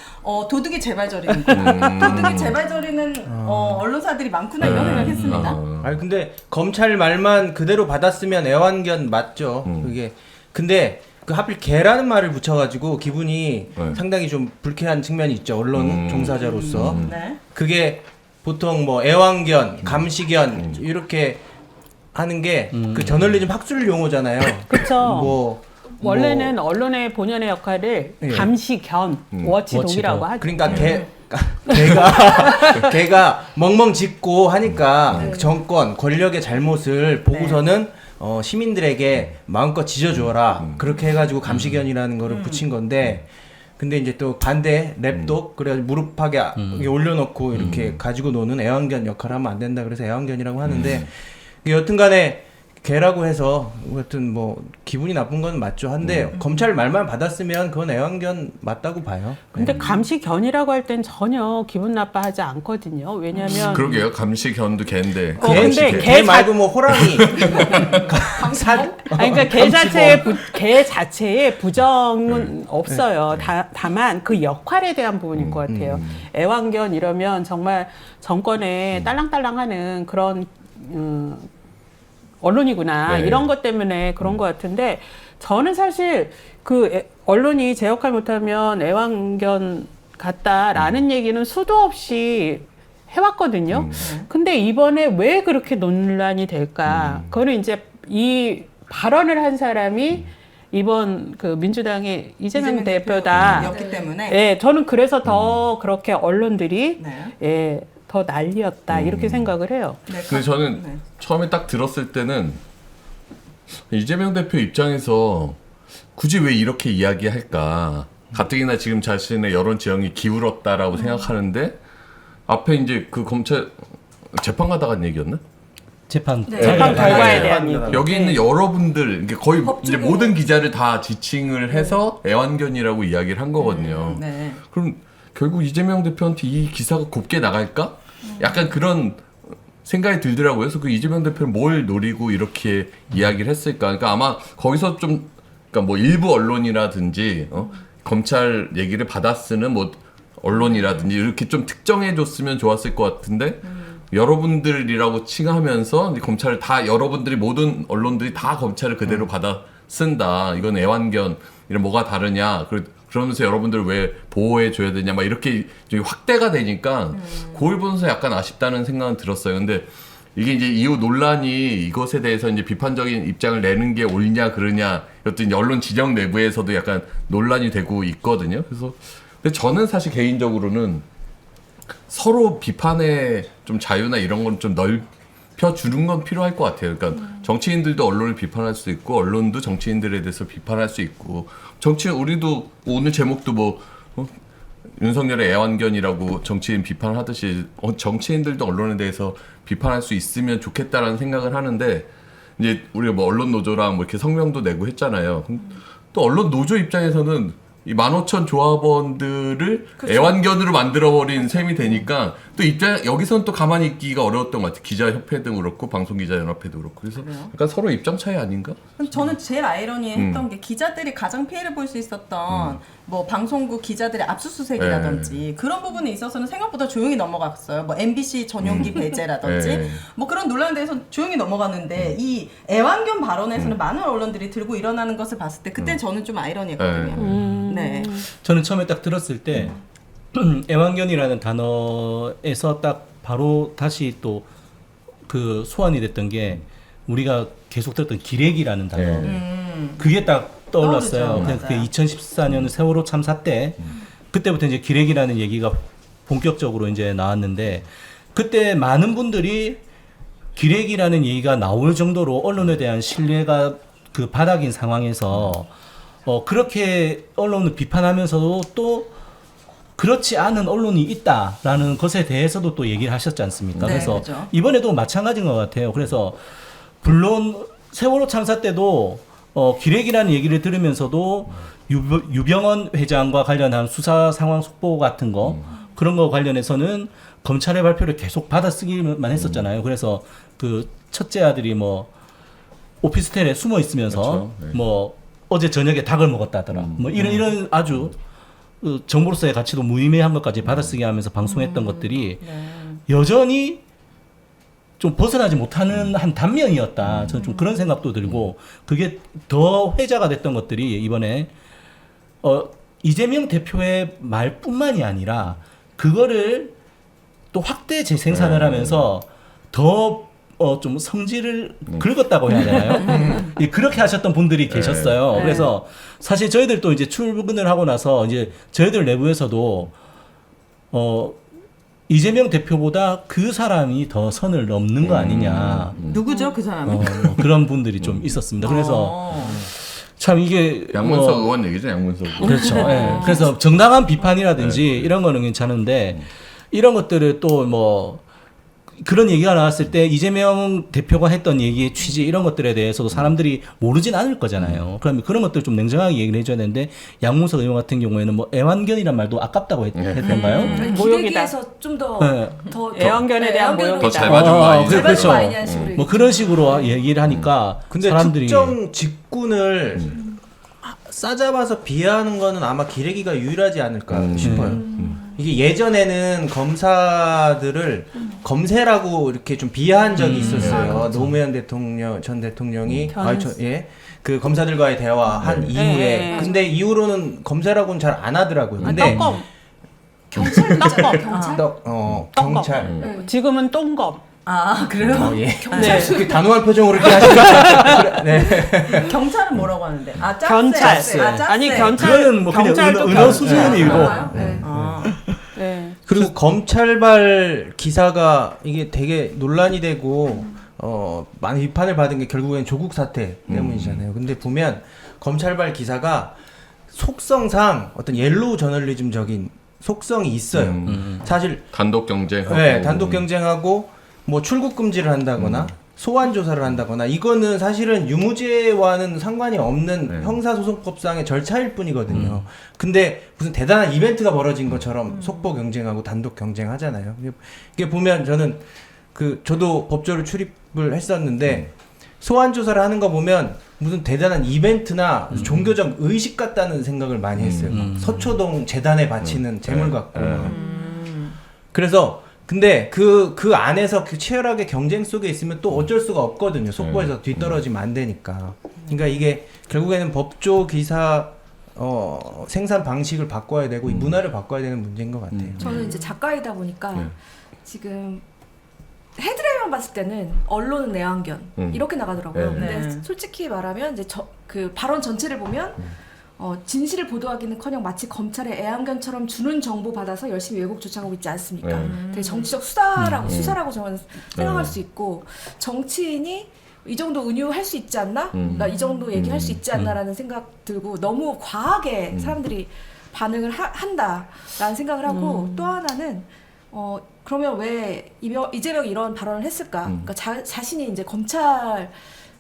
도둑이 재발저리는 도둑이 재발저리는 언론사들이 많구나 이런 생각했습니다. 아니 근데 검찰 말만 그대로 받았으면 애완견 맞죠. 그게 근데 그 하필 개라는 말을 붙여가지고 기분이 상당히 좀 불쾌한 측면이 있죠. 언론 종사자로서. 네. 그게 보통 뭐 애완견, 감시견 이렇게 하는 게 그 저널리즘 학술 용어잖아요. 그렇죠. 원래는 언론의 본연의 역할을 예. 감시견, 워치독이라고 하죠. 그러니까 개가 멍멍 짖고 하니까 그 정권 권력의 잘못을 보고서는 시민들에게 마음껏 지져주어라 그렇게 해가지고 감시견이라는 거를 붙인 건데 근데 이제 또 반대 랩독 그래가지고 무릎팍에 올려놓고 이렇게 가지고 노는 애완견 역할을 하면 안 된다 그래서 애완견이라고 하는데 여튼간에 개라고 해서 여튼 뭐 기분이 나쁜 건 맞죠. 한데 검찰 말만 받았으면 그건 애완견 맞다고 봐요. 근데 감시견이라고 할 땐 전혀 기분 나빠하지 않거든요. 왜냐면 그러게요. 감시견도 개인데. 근데 개 말고 뭐 호랑이. 아니, 그러니까 개 자체에 부정은 없어요. 다만 그 역할에 대한 부분인 것 같아요. 애완견 이러면 정말 정권에 딸랑딸랑하는 그런 언론이구나 이런 것 때문에 그런 것 같은데 저는 사실 그 언론이 제 역할 못하면 애완견 같다라는 얘기는 수도 없이 해왔거든요. 근데 이번에 왜 그렇게 논란이 될까? 그거는 이제 이 발언을 한 사람이 이번 그 민주당의 이재명 대표다였기 때문에 예, 저는 그래서 더 그렇게 언론들이 예, 더 난리였다 이렇게 생각을 해요. 근데 저는 처음에 딱 들었을 때는 이재명 대표 입장에서 굳이 왜 이렇게 이야기할까? 가뜩이나 지금 자신의 여론 지형이 기울었다라고 생각하는데 앞에 이제 그 검찰 재판 가다가 한 얘기였나? 재판 결과에 대한 얘기. 여기 있는 여러분들 거의 이제 모든 기자를 다 지칭을 해서 애완견이라고 이야기를 한 거거든요. 그럼 결국 이재명 대표한테 이 기사가 곱게 나갈까? 약간 그런 생각이 들더라고요. 그래서 그 이재명 대표는 뭘 노리고 이렇게 이야기를 했을까? 그러니까 아마 거기서 좀, 그러니까 뭐 일부 언론이라든지 검찰 얘기를 받아 쓰는 뭐 언론이라든지 이렇게 좀 특정해 줬으면 좋았을 것 같은데 여러분들이라고 칭하면서 검찰을 다 여러분들이 모든 언론들이 다 검찰을 그대로 받아 쓴다. 이건 애완견 이런 뭐가 다르냐? 그러면서 여러분들을 왜 보호해 줘야 되냐? 막 이렇게 좀 확대가 되니까 그걸 보면서 약간 아쉽다는 생각은 들었어요. 근데 이게 이제 이후 논란이 이것에 대해서 이제 비판적인 입장을 내는 게 옳냐 그러냐 어떤 언론 진영 내부에서도 약간 논란이 되고 있거든요. 그래서 근데 저는 사실 개인적으로는 서로 비판의 좀 자유나 이런 건 좀 넓혀주는 건 필요할 것 같아요. 그러니까 정치인들도 언론을 비판할 수 있고 언론도 정치인들에 대해서 비판할 수 있고 우리도 오늘 제목도 뭐 윤석열의 애완견이라고 정치인 비판하듯이 정치인들도 언론에 대해서 비판할 수 있으면 좋겠다라는 생각을 하는데 이제 우리가 뭐 언론 노조랑 뭐 이렇게 성명도 내고 했잖아요. 또 언론 노조 입장에서는 이 15,000 조합원들을 애완견으로 만들어버린 셈이 되니까 또 여기서는 또 가만히 있기가 어려웠던 것 같아요. 기자협회도 그렇고 방송기자연합회도 그렇고 그래서 약간 서로 입장 차이 아닌가? 저는 제일 아이러니했던 게 기자들이 가장 피해를 볼 수 있었던 뭐 방송국 기자들의 압수수색이라든지 그런 부분에 있어서는 생각보다 조용히 넘어갔어요. 뭐 MBC 전용기 배제라든지 뭐 그런 논란에 대해서 조용히 넘어갔는데 이 애완견 발언에서는 많은 언론들이 들고 일어나는 것을 봤을 때 그때 저는 좀 아이러니했거든요. 네. 저는 처음에 딱 들었을 때 애완견이라는 단어에서 딱 바로 다시 또 그 소환이 됐던 게 우리가 계속 들었던 기레기라는 단어 그게 딱 떠올랐어요. 그게 2014년 세월호 참사 때 그때부터 이제 기레기라는 얘기가 본격적으로 이제 나왔는데 그때 많은 분들이 기레기라는 얘기가 나올 정도로 언론에 대한 신뢰가 그 바닥인 상황에서 그렇게 언론을 비판하면서도 또 그렇지 않은 언론이 있다라는 것에 대해서도 또 얘기를 하셨지 않습니까? 네, 그래서 그렇죠. 이번에도 마찬가지인 것 같아요. 그래서 물론 세월호 참사 때도 기레기라는 얘기를 들으면서도 유병헌 회장과 관련한 수사 상황 속보 같은 거 그런 거 관련해서는 검찰의 발표를 계속 받아쓰기만 했었잖아요. 그래서 그 첫째 아들이 뭐 오피스텔에 숨어 있으면서 그렇죠. 뭐 어제 저녁에 닭을 먹었다더라. 뭐 이런 아주 정보로서의 가치도 무의미한 것까지 받아쓰기 하면서 방송했던 것들이 여전히 좀 벗어나지 못하는 한 단면이었다. 저는 좀 그런 생각도 들고 그게 더 회자가 됐던 것들이 이번에 이재명 대표의 말뿐만이 아니라 그거를 또 확대 재생산을 하면서 더 좀 성질을 긁었다고 해야 되나요? 그렇게 하셨던 분들이 계셨어요. 그래서 사실 저희들도 이제 출근을 하고 나서 이제 저희들 내부에서도 이재명 대표보다 그 사람이 더 선을 넘는 거 아니냐. 누구죠 그 사람이? 뭐 그런 분들이 좀 있었습니다. 그래서 참 이게 양문석 의원 얘기죠, 양문석 의원. 그렇죠. 예. 그래서 정당한 비판이라든지 이런 거는 괜찮은데 이런 것들을 또 뭐 그런 얘기가 나왔을 때 이재명 대표가 했던 얘기의 취지 이런 것들에 대해서도 사람들이 모르진 않을 거잖아요. 그러면 그런 것들을 좀 냉정하게 얘기를 해줘야 되는데 양문석 의원 같은 경우에는 뭐 애완견이란 말도 아깝다고 했던가요? 기대기에서 좀 더 애완견에 대한 모욕이다. 더 잘 봐준 거 아니냐. 그렇죠. 와인이라는 식으로 뭐 그런 식으로 얘기를 하니까 근데 사람들이 특정 직군을 싸잡아서 비하하는 거는 아마 기레기가 유일하지 않을까 싶어요. 이게 예전에는 검사들을 검세라고 이렇게 좀 비하한 적이 있었어요. 노무현 대통령 전 대통령이 그 검사들과의 대화한 이후에 근데 이후로는 검사라고는 잘 안 하더라고요. 근데 경찰 경찰. 지금은 똥검. 아 그래요? 예. 경찰 그렇게 단호한 표정으로 이렇게 하시니까 네. 경찰은 뭐라고 하는데? 아 짭새. 견찰. 아, 짭새. 아니 견찰. 그거는 뭐 그냥 경찰도 은어 견찰. 수준이고. 네. 그리고 검찰발 기사가 이게 되게 논란이 되고 많은 비판을 받은 게 결국엔 조국 사태 때문이잖아요. 근데 보면 검찰발 기사가 속성상 어떤 옐로우 저널리즘적인 속성이 있어요. 사실 단독 경쟁하고. 네, 단독 경쟁하고 뭐 출국 금지를 한다거나 소환 조사를 한다거나 이거는 사실은 유무죄와는 상관이 없는 형사소송법상의 절차일 뿐이거든요. 근데 무슨 대단한 이벤트가 벌어진 것처럼 속보 경쟁하고 단독 경쟁하잖아요. 이게 보면 저는 저도 법조를 출입을 했었는데 소환 조사를 하는 거 보면 무슨 대단한 이벤트나 종교적 의식 같다는 생각을 많이 했어요. 서초동 재단에 바치는 재물 같고. 그래서 근데 그 안에서 그 치열하게 경쟁 속에 있으면 또 어쩔 수가 없거든요. 속보에서 뒤떨어지면 안 되니까. 그러니까 이게 결국에는 법조 기사 생산 방식을 바꿔야 되고 이 문화를 바꿔야 되는 문제인 것 같아요. 저는 이제 작가이다 보니까 지금 헤드라인만 봤을 때는 언론은 애완견 이렇게 나가더라고요. 근데 솔직히 말하면 이제 그 발언 전체를 보면 진실을 보도하기는커녕 마치 검찰의 애완견처럼 주는 정보 받아서 열심히 왜곡 조작하고 있지 않습니까? 되게 정치적 수사라고 저는 생각할 수 있고 정치인이 이 정도 은유할 수 있지 않나? 나 이 정도 얘기할 수 있지 않나라는 생각 들고 너무 과하게 사람들이 반응을 한다라는 생각을 하고 또 하나는 그러면 왜 이재명이 이런 발언을 했을까? 그러니까 자신이 이제 검찰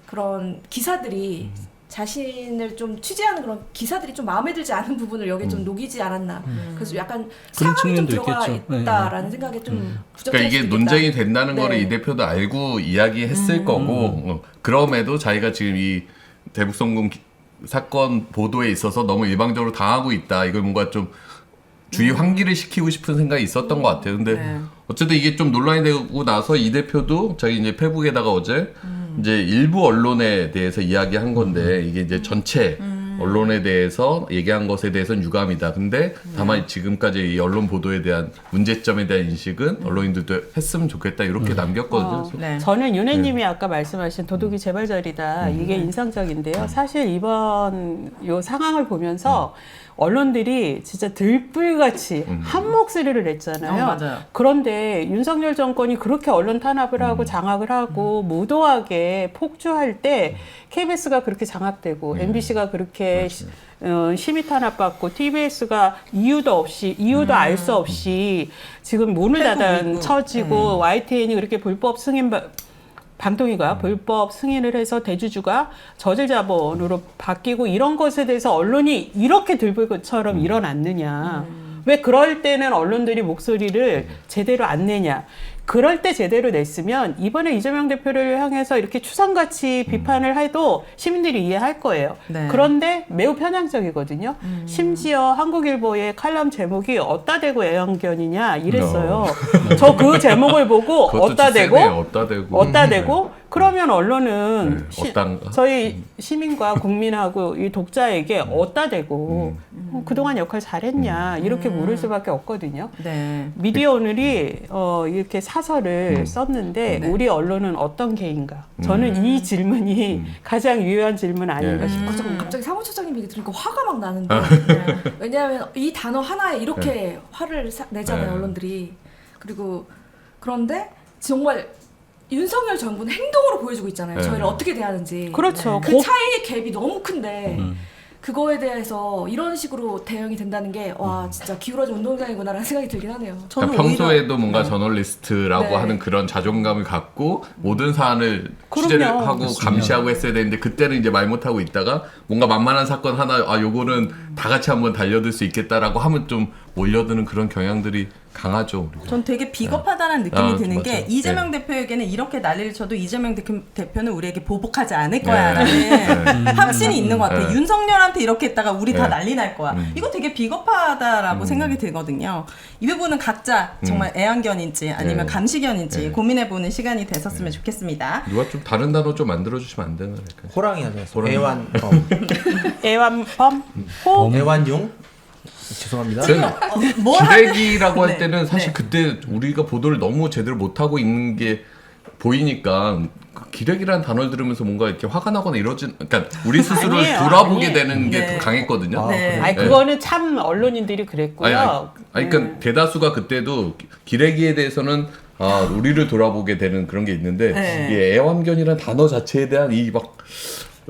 그런 기사들이 자신을 좀 취재하는 그런 기사들이 좀 마음에 들지 않은 부분을 여기에 좀 녹이지 않았나. 그래서 약간 사과가 좀 들어가 있다라는 생각에 좀 부정적일 그러니까 이게 수 있겠다. 논쟁이 된다는 거를 이 대표도 알고 이야기했을 거고 그럼에도 자기가 지금 이 대북송금 사건 보도에 있어서 너무 일방적으로 당하고 있다. 이걸 뭔가 좀 주의 환기를 시키고 싶은 생각이 있었던 것 같아요. 근데 어쨌든 이게 좀 논란이 되고 나서 이 대표도 자기 이제 페북에다가 어제 이제 일부 언론에 대해서 이야기한 건데 이게 이제 전체 언론에 대해서 얘기한 것에 대해서는 유감이다. 근데 다만 지금까지 이 언론 보도에 대한 문제점에 대한 인식은 언론인들도 했으면 좋겠다. 이렇게 남겼거든요. 저는 윤혜님이 아까 말씀하신 도둑이 재발절이다. 이게 인상적인데요. 사실 이번 요 상황을 보면서 언론들이 진짜 들불같이 한 목소리를 냈잖아요. 맞아요. 그런데 윤석열 정권이 그렇게 언론 탄압을 하고 장악을 하고 무도하게 폭주할 때 KBS가 그렇게 장악되고 MBC가 그렇게 심의 탄압받고 TBS가 이유도 알 수 없이 지금 문을 닫아 쳐지고 YTN이 그렇게 불법 승인 방통위가 불법 승인을 해서 대주주가 저질 자본으로 바뀌고 이런 것에 대해서 언론이 이렇게 들불처럼 일어났느냐. 왜 그럴 때는 언론들이 목소리를 제대로 안 내냐. 그럴 때 제대로 냈으면 이번에 이재명 대표를 향해서 이렇게 추상같이 비판을 해도 시민들이 이해할 거예요. 그런데 매우 편향적이거든요. 심지어 한국일보의 칼럼 제목이 어따 대고 애완견이냐 이랬어요. 저 그 제목을 보고 어따 대고 그러면 언론은 저희 시민과 국민하고 이 독자에게 어따 대고 그동안 역할 잘했냐 이렇게 물을 수밖에 없거든요. 미디어 오늘이 이렇게 사설을 썼는데 우리 언론은 어떤 개인가? 저는 이 질문이 가장 유효한 질문 아닌가 싶어요. 갑자기 사무처장님 얘기 들으니까 화가 막 나는데 왜냐하면 이 단어 하나에 이렇게 화를 내잖아요 언론들이. 그리고 그런데 정말 윤석열 정부는 행동으로 보여주고 있잖아요. 네. 저희를 어떻게 대하는지. 그렇죠. 그 차이의 갭이 너무 큰데 그거에 대해서 이런 식으로 대응이 된다는 게 와 진짜 기울어진 운동장이구나라는 생각이 들긴 하네요. 그러니까 평소에도 뭔가 저널리스트라고 네. 하는 그런 자존감을 갖고 모든 사안을 그럼요. 취재를 하고 감시하고 했어야 되는데 그때는 이제 말 못하고 있다가 뭔가 만만한 사건 하나 요거는 다 같이 한번 달려들 수 있겠다라고 하면 좀 몰려드는 그런 경향들이 강하죠. 우리가. 전 되게 비겁하다는 느낌이 드는 게 맞아요. 이재명 대표에게는 이렇게 난리를 쳐도 이재명 대표는 우리에게 보복하지 않을 거야라는 확신이 있는 것 같아요. 네. 윤석열한테 이렇게 했다가 우리 다 네. 난리 날 거야. 이거 되게 비겁하다라고 생각이 들거든요. 이 부분은 각자 정말 애완견인지 아니면 네. 감시견인지 네. 고민해보는 시간이 됐었으면 좋겠습니다. 누가 좀 다른 단어 좀 만들어주시면 안 되나? 약간. 호랑이 하잖아요. 호랑이. 애완범. 애완범, 호, 애완용. 죄송합니다. 저는 뭘 기레기라고 할 네. 때는 사실 네. 그때 우리가 보도를 너무 제대로 못하고 있는 게 보이니까 그 기레기라는 단어를 들으면서 뭔가 이렇게 화가 나거나 이러진 그러니까 우리 스스로를 아니에요, 돌아보게 아니에요. 되는 게 네. 더 강했거든요. 네. 아니 그거는 참 언론인들이 그랬고요. 그러니까 대다수가 그때도 기레기에 대해서는 우리를 돌아보게 되는 그런 게 있는데 네. 이 애완견이라는 단어 자체에 대한 이 막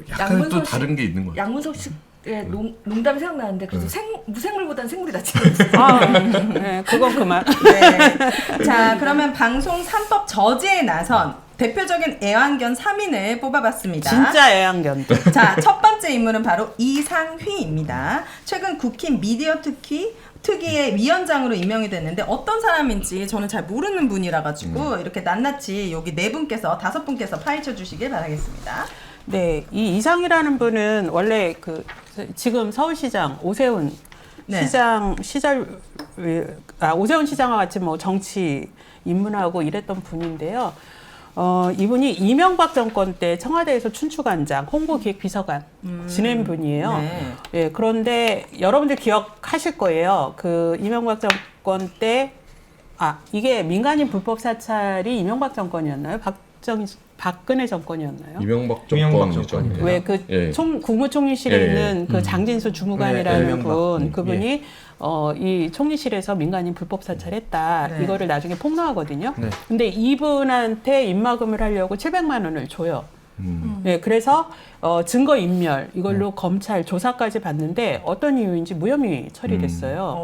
약간 또 양문석 다른 게 있는 거예요. 양문석 씨의 농담이 생각나는데 그래도 무생물보다는 생물이 낫지. 네, 그건 그만. 네. 자, 그러면 방송 3법 저지에 나선 대표적인 애완견 3인을 뽑아봤습니다. 진짜 애완견들. 자, 첫 번째 인물은 바로 이상휘입니다. 최근 국힘 미디어 특위의 위원장으로 임명이 됐는데 어떤 사람인지 저는 잘 모르는 분이라 가지고 이렇게 낱낱이 여기 4분께서 5분께서 파헤쳐 주시길 바라겠습니다. 네, 이 이상이라는 분은 원래 그 지금 서울시장 오세훈 네. 시장 오세훈 시장과 같이 뭐 정치 입문하고 이랬던 분인데요. 이분이 이명박 정권 때 청와대에서 춘추관장, 홍보기획비서관 지낸 분이에요. 네. 예, 그런데 여러분들 기억하실 거예요. 그 이명박 정권 때 이게 민간인 불법 사찰이 이명박 정권이었나요? 박근혜 정권이었나요? 이명박 정권이죠. 정권이죠. 왜 그 예. 국무총리실에 예. 있는 그 장진수 주무관이라는 네, 분, 네. 그분이 이 총리실에서 민간인 불법 사찰했다. 네. 이거를 나중에 폭로하거든요. 네. 근데 이분한테 입막음을 하려고 700만 원을 줘요. 네, 그래서 증거 인멸 이걸로 검찰 조사까지 받는데 어떤 이유인지 무혐의 처리됐어요.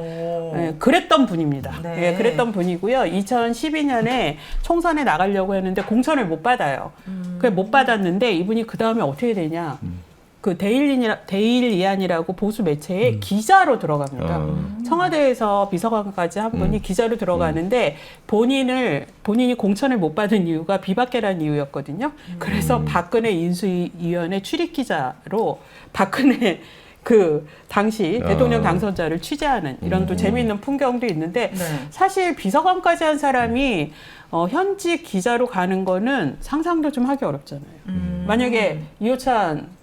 네, 그랬던 분입니다. 네. 네, 그랬던 분이고요. 2012년에 총선에 나가려고 했는데 공천을 못 받아요. 못 받았는데 이분이 그 다음에 어떻게 되냐? 그 데일리안이라고 보수 매체에 기자로 들어갑니다. 청와대에서 비서관까지 한 분이 기자로 들어가는데 본인이 공천을 못 받은 이유가 비박계라는 이유였거든요. 그래서 박근혜 인수위원회 출입 기자로 박근혜 그 당시 대통령 당선자를 취재하는 이런 또 재미있는 풍경도 있는데 네. 사실 비서관까지 한 사람이 현직 기자로 가는 거는 상상도 좀 하기 어렵잖아요. 만약에 이호찬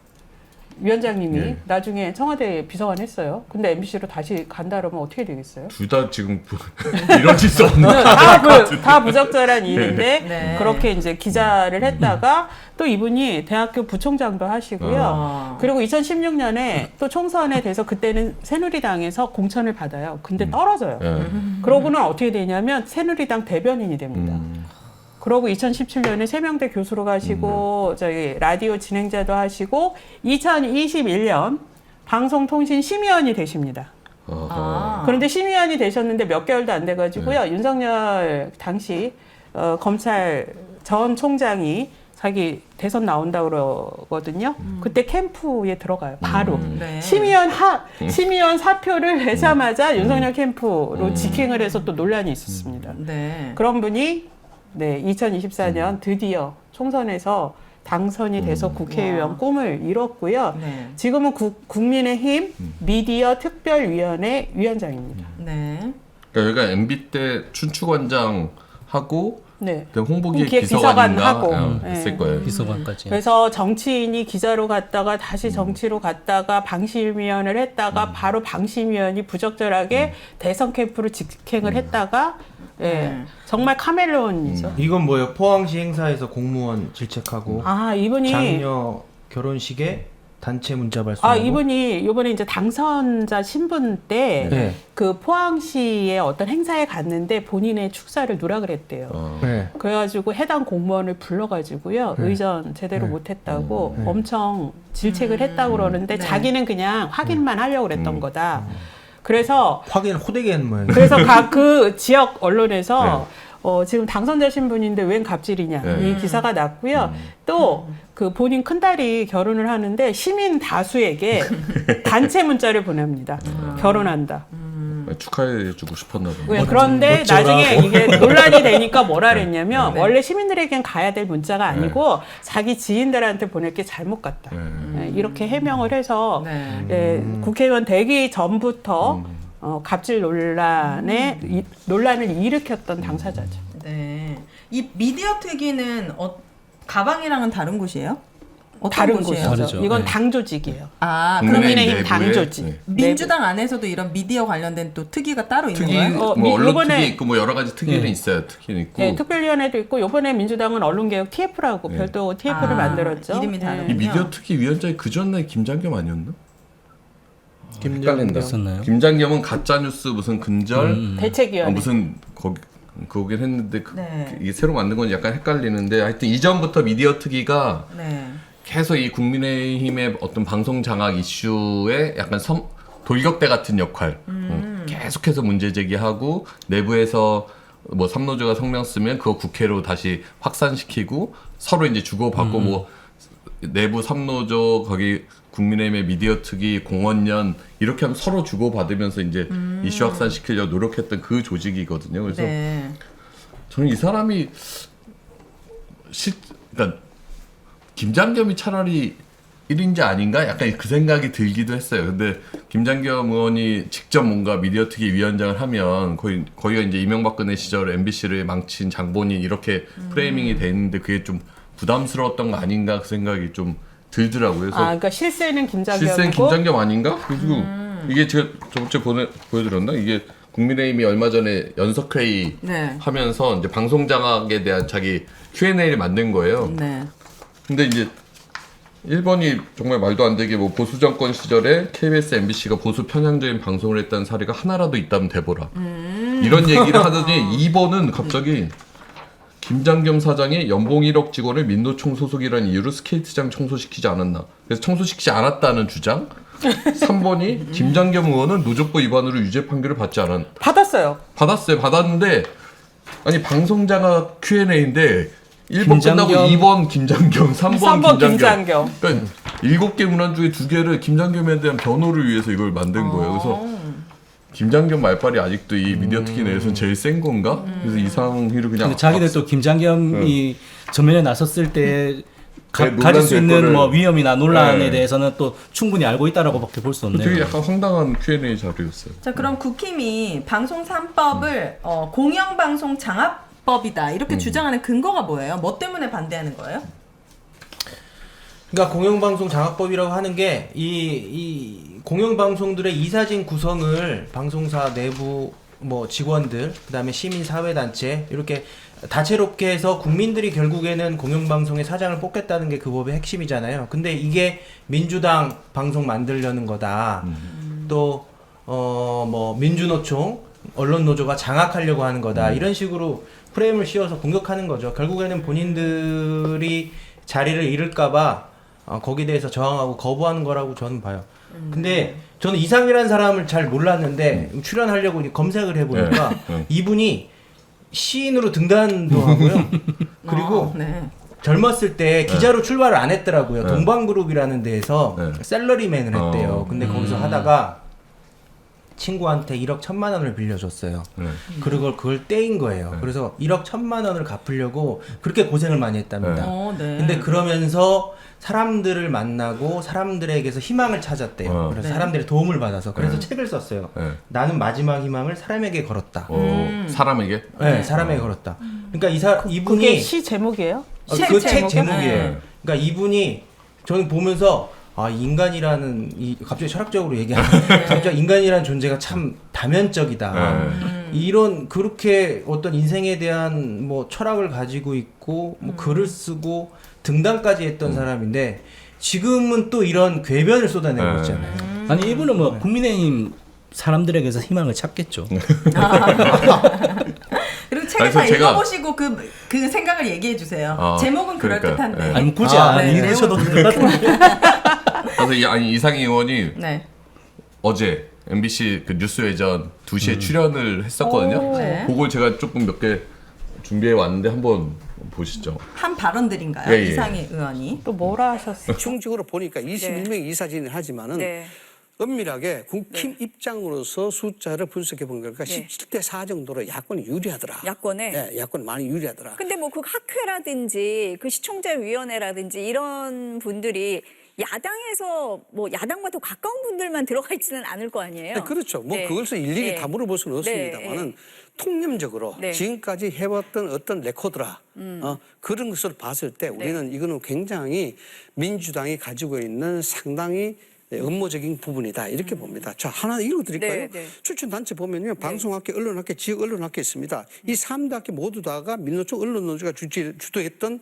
위원장님이 네. 나중에 청와대 비서관 했어요. 근데 MBC로 다시 간다 그러면 어떻게 되겠어요? 둘 다 지금 이뤄질 수 없는 다 부적절한 일인데 네. 그렇게 이제 기자를 했다가 또 이분이 대학교 부총장도 하시고요. 그리고 2016년에 또 총선에 돼서 그때는 새누리당에서 공천을 받아요. 근데 떨어져요. 그러고는 어떻게 되냐면 새누리당 대변인이 됩니다. 그러고 2017년에 세명대 교수로 가시고 저희 라디오 진행자도 하시고 2021년 방송통신심의원이 되십니다. 그런데 심의원이 되셨는데 몇 개월도 안 돼가지고요. 윤석열 당시 검찰 전 총장이 자기 대선 나온다 그러거든요. 그때 캠프에 들어가요. 바로 네. 심의원 사표를 내자마자 윤석열 캠프로 직행을 해서 또 논란이 있었습니다. 네. 그런 분이 2024년 드디어 총선에서 당선이 돼서 국회의원 꿈을 이뤘고요. 네. 지금은 국민의힘 미디어 특별위원회 위원장입니다. 네. 그러니까 여기가 MB 때 춘추관장 하고 네. 홍보기획 기획 비서관인가 비서관 하고. 했을 네. 거예요. 비서관까지. 그래서 정치인이 기자로 갔다가 다시 정치로 갔다가 방심위원을 했다가 바로 방심위원이 부적절하게 대선 캠프로 직행을 했다가 정말 카멜레온이죠. 이건 뭐예요? 포항시 행사에서 공무원 질책하고 이분이 장녀 결혼식에 단체 문자 발송하고. 이분이 이번에 이제 당선자 신분 때 네. 그 포항시의 어떤 행사에 갔는데 본인의 축사를 누락을 했대요. 네. 그래가지고 해당 공무원을 불러가지고요. 의전 제대로 못했다고 엄청 질책을 했다고 그러는데 자기는 그냥 확인만 하려고 그랬던 거다. 그래서 확인을 호되게 하는 모양이에요. 그래서 각 그 지역 언론에서 지금 당선자 신분인데 웬 갑질이냐 이 기사가 났고요. 또 그 본인 큰딸이 결혼을 하는데 시민 다수에게 단체 문자를 보냅니다. 결혼한다. 축하해주고 싶었나 봐요. 그런데 나중에 이게 논란이 되니까 뭐라 그랬냐면 원래 시민들에겐 가야 될 문자가 아니고 자기 지인들한테 보낼 게 잘못 갔다. 이렇게 해명을 해서 국회의원 되기 전부터 갑질 논란을 일으켰던 당사자죠. 네. 이 미디어 특위는 가방이랑은 다른 곳이에요? 어떤 다른 곳이에요? 곳이죠. 이건 당 조직이에요. 그러면 당 조직. 민주당 안에서도 이런 미디어 관련된 또 특위가 따로 있는 특위, 거예요? 뭐 언론 특위 있고 뭐 여러 가지 특위는 있어요. 특위는 있고. 네, 특별위원회도 있고 이번에 민주당은 언론개혁 TF라고 별도 TF를 만들었죠. 이름이 다르군요. 이 미디어 특위 위원장이 그 전에 김장겸 아니었나? 헷갈린다. 있었나요? 김장겸은 가짜 뉴스 무슨 근절 대책위원회. 무슨 거긴 했는데 이게 새로 만든 건 약간 헷갈리는데 하여튼 이전부터 미디어 특위가 계속 이 국민의힘의 어떤 방송 장악 이슈에 약간 돌격대 같은 역할 계속해서 문제 제기하고 내부에서 뭐 삼노조가 성명 쓰면 그거 국회로 다시 확산시키고 서로 이제 주고받고 뭐 내부 삼노조 거기 국민의힘의 미디어 특위 공원연 이렇게 하면 서로 주고받으면서 이제 이슈 확산시키려고 노력했던 그 조직이거든요. 그래서 저는 이 사람이 그러니까 김장겸이 차라리 1인자 아닌가? 약간 그 생각이 들기도 했어요. 근데 김장겸 의원이 직접 뭔가 미디어 특위 위원장을 하면 거기가 이제 이명박근혜 시절 MBC를 망친 장본인 이렇게 프레이밍이 돼 있는데 그게 좀 부담스러웠던 거 아닌가 그 생각이 좀 들더라고요. 그래서 그러니까 실세는 김장겸이고 실세는 김장겸 아닌가? 그리고 이게 제가 저번주에 보여드렸나? 이게 국민의힘이 얼마 전에 연석회의 하면서 이제 방송 장악에 대한 자기 Q&A를 만든 거예요. 근데 이제 1번이 정말 말도 안 되게 뭐 보수 정권 시절에 KBS, MBC가 보수 편향적인 방송을 했다는 사례가 하나라도 있다면 대보라. 이런 얘기를 하더니 2번은 갑자기 김장겸 사장이 연봉 1억 직원을 민노총 소속이라는 이유로 스케이트장 청소시키지 않았나. 그래서 청소시키지 않았다는 주장. 3번이 김장겸 의원은 노조법 위반으로 유죄 판결을 받지 않았나. 받았는데 아니 방송장악 Q&A인데 1번 끝나고 2번 김장겸, 3번 김장겸. 그러니까 7개 문안 중에 2개를 김장겸에 대한 변호를 위해서 이걸 만든 거예요. 그래서 김장겸 말빨이 아직도 이 미디어 특위 내에서는 제일 센 건가? 그래서 이 상황을 그냥 근데 자기들 또 김장겸이 전면에 나섰을 때 가질 수 있는 뭐 위험이나 논란에 대해서는 또 충분히 알고 있다라고밖에 볼 수 없네요. 되게 약간 황당한 Q&A 자료였어요. 자, 그럼 국힘이 방송 3법을 공영방송 장악법이다 이렇게 주장하는 근거가 뭐예요? 뭐 때문에 반대하는 거예요? 그러니까 공영방송 장악법이라고 하는 게 이 공영방송들의 이사진 구성을 방송사 내부 뭐 직원들 그다음에 시민사회단체 이렇게 다채롭게 해서 국민들이 결국에는 공영방송의 사장을 뽑겠다는 게 그 법의 핵심이잖아요. 근데 이게 민주당 방송 만들려는 거다. 또 뭐 민주노총 언론노조가 장악하려고 하는 거다. 이런 식으로 프레임을 씌워서 공격하는 거죠. 결국에는 본인들이 자리를 잃을까봐 거기에 대해서 저항하고 거부하는 거라고 저는 봐요. 근데 저는 이상이라는 사람을 잘 몰랐는데 출연하려고 검색을 해보니까 이분이 시인으로 등단도 하고요. 그리고 젊었을 때 기자로 출발을 안 했더라고요. 동방그룹이라는 데에서 셀러리맨을 했대요. 근데 거기서 하다가 친구한테 1억 1,000만 원을 빌려줬어요. 그리고 그걸 떼인 거예요. 그래서 1억 1,000만 원을 갚으려고 그렇게 고생을 많이 했답니다. 근데 그러면서 사람들을 만나고 사람들에게서 희망을 찾았대요. 그래서 사람들의 도움을 받아서 그래서 책을 썼어요. 나는 마지막 희망을 사람에게 걸었다. 사람에게? 네, 사람에게 걸었다. 그러니까 이분이 그게 시 제목이에요? 그 책 제목이에요. 그러니까 이분이 저는 보면서 인간이라는 갑자기 철학적으로 얘기하면 갑자기 인간이라는 존재가 참 다면적이다. 이런 그렇게 어떤 인생에 대한 뭐 철학을 가지고 있고 뭐 글을 쓰고 등단까지 했던 사람인데 지금은 또 이런 궤변을 쏟아내고 네. 있잖아요. 아니 이분은 뭐 국민의힘 사람들에게서 희망을 찾겠죠. 그리고 책을 아니, 다 제가- 읽어보시고 그 생각을 얘기해 주세요. 제목은 그러니까, 그럴듯한데. 아니 굳이 안 네. 읽으셔도 될 것 같은데. 그래서 이상희 의원이 네. 어제 MBC 그 뉴스회전 2시에 출연을 했었거든요. 네. 그걸 제가 조금 몇 개 준비해 왔는데 한번 보시죠. 한 발언들인가요? 예, 예. 이상희 의원이. 또 뭐라 하셨어요? 충직으로 보니까 21명이 이사진을 하지만은 네. 엄밀하게 국힘 입장으로서 숫자를 분석해 본 결과 네. 17대 4 정도로 야권이 유리하더라. 야권에. 네, 야권 많이 유리하더라. 근데 뭐 그 학회라든지 그 시청자위원회라든지 이런 분들이 야당에서 뭐 야당과 더 가까운 분들만 들어가 있지는 않을 거 아니에요? 네, 그렇죠. 뭐 네. 그것을 일일이 네. 다 물어볼 수는 네. 없습니다만은 통념적으로 네. 지금까지 해왔던 어떤 레코드라 그런 것을 봤을 때 우리는 이거는 굉장히 민주당이 가지고 있는 상당히 업무적인 부분이다 이렇게 봅니다. 자 하나 읽어드릴까요? 네, 네. 추천단체 보면요. 방송학회, 언론학회, 지역 언론학회 있습니다. 이 3대 학회 모두 다가 민노총 언론노조가 주도했던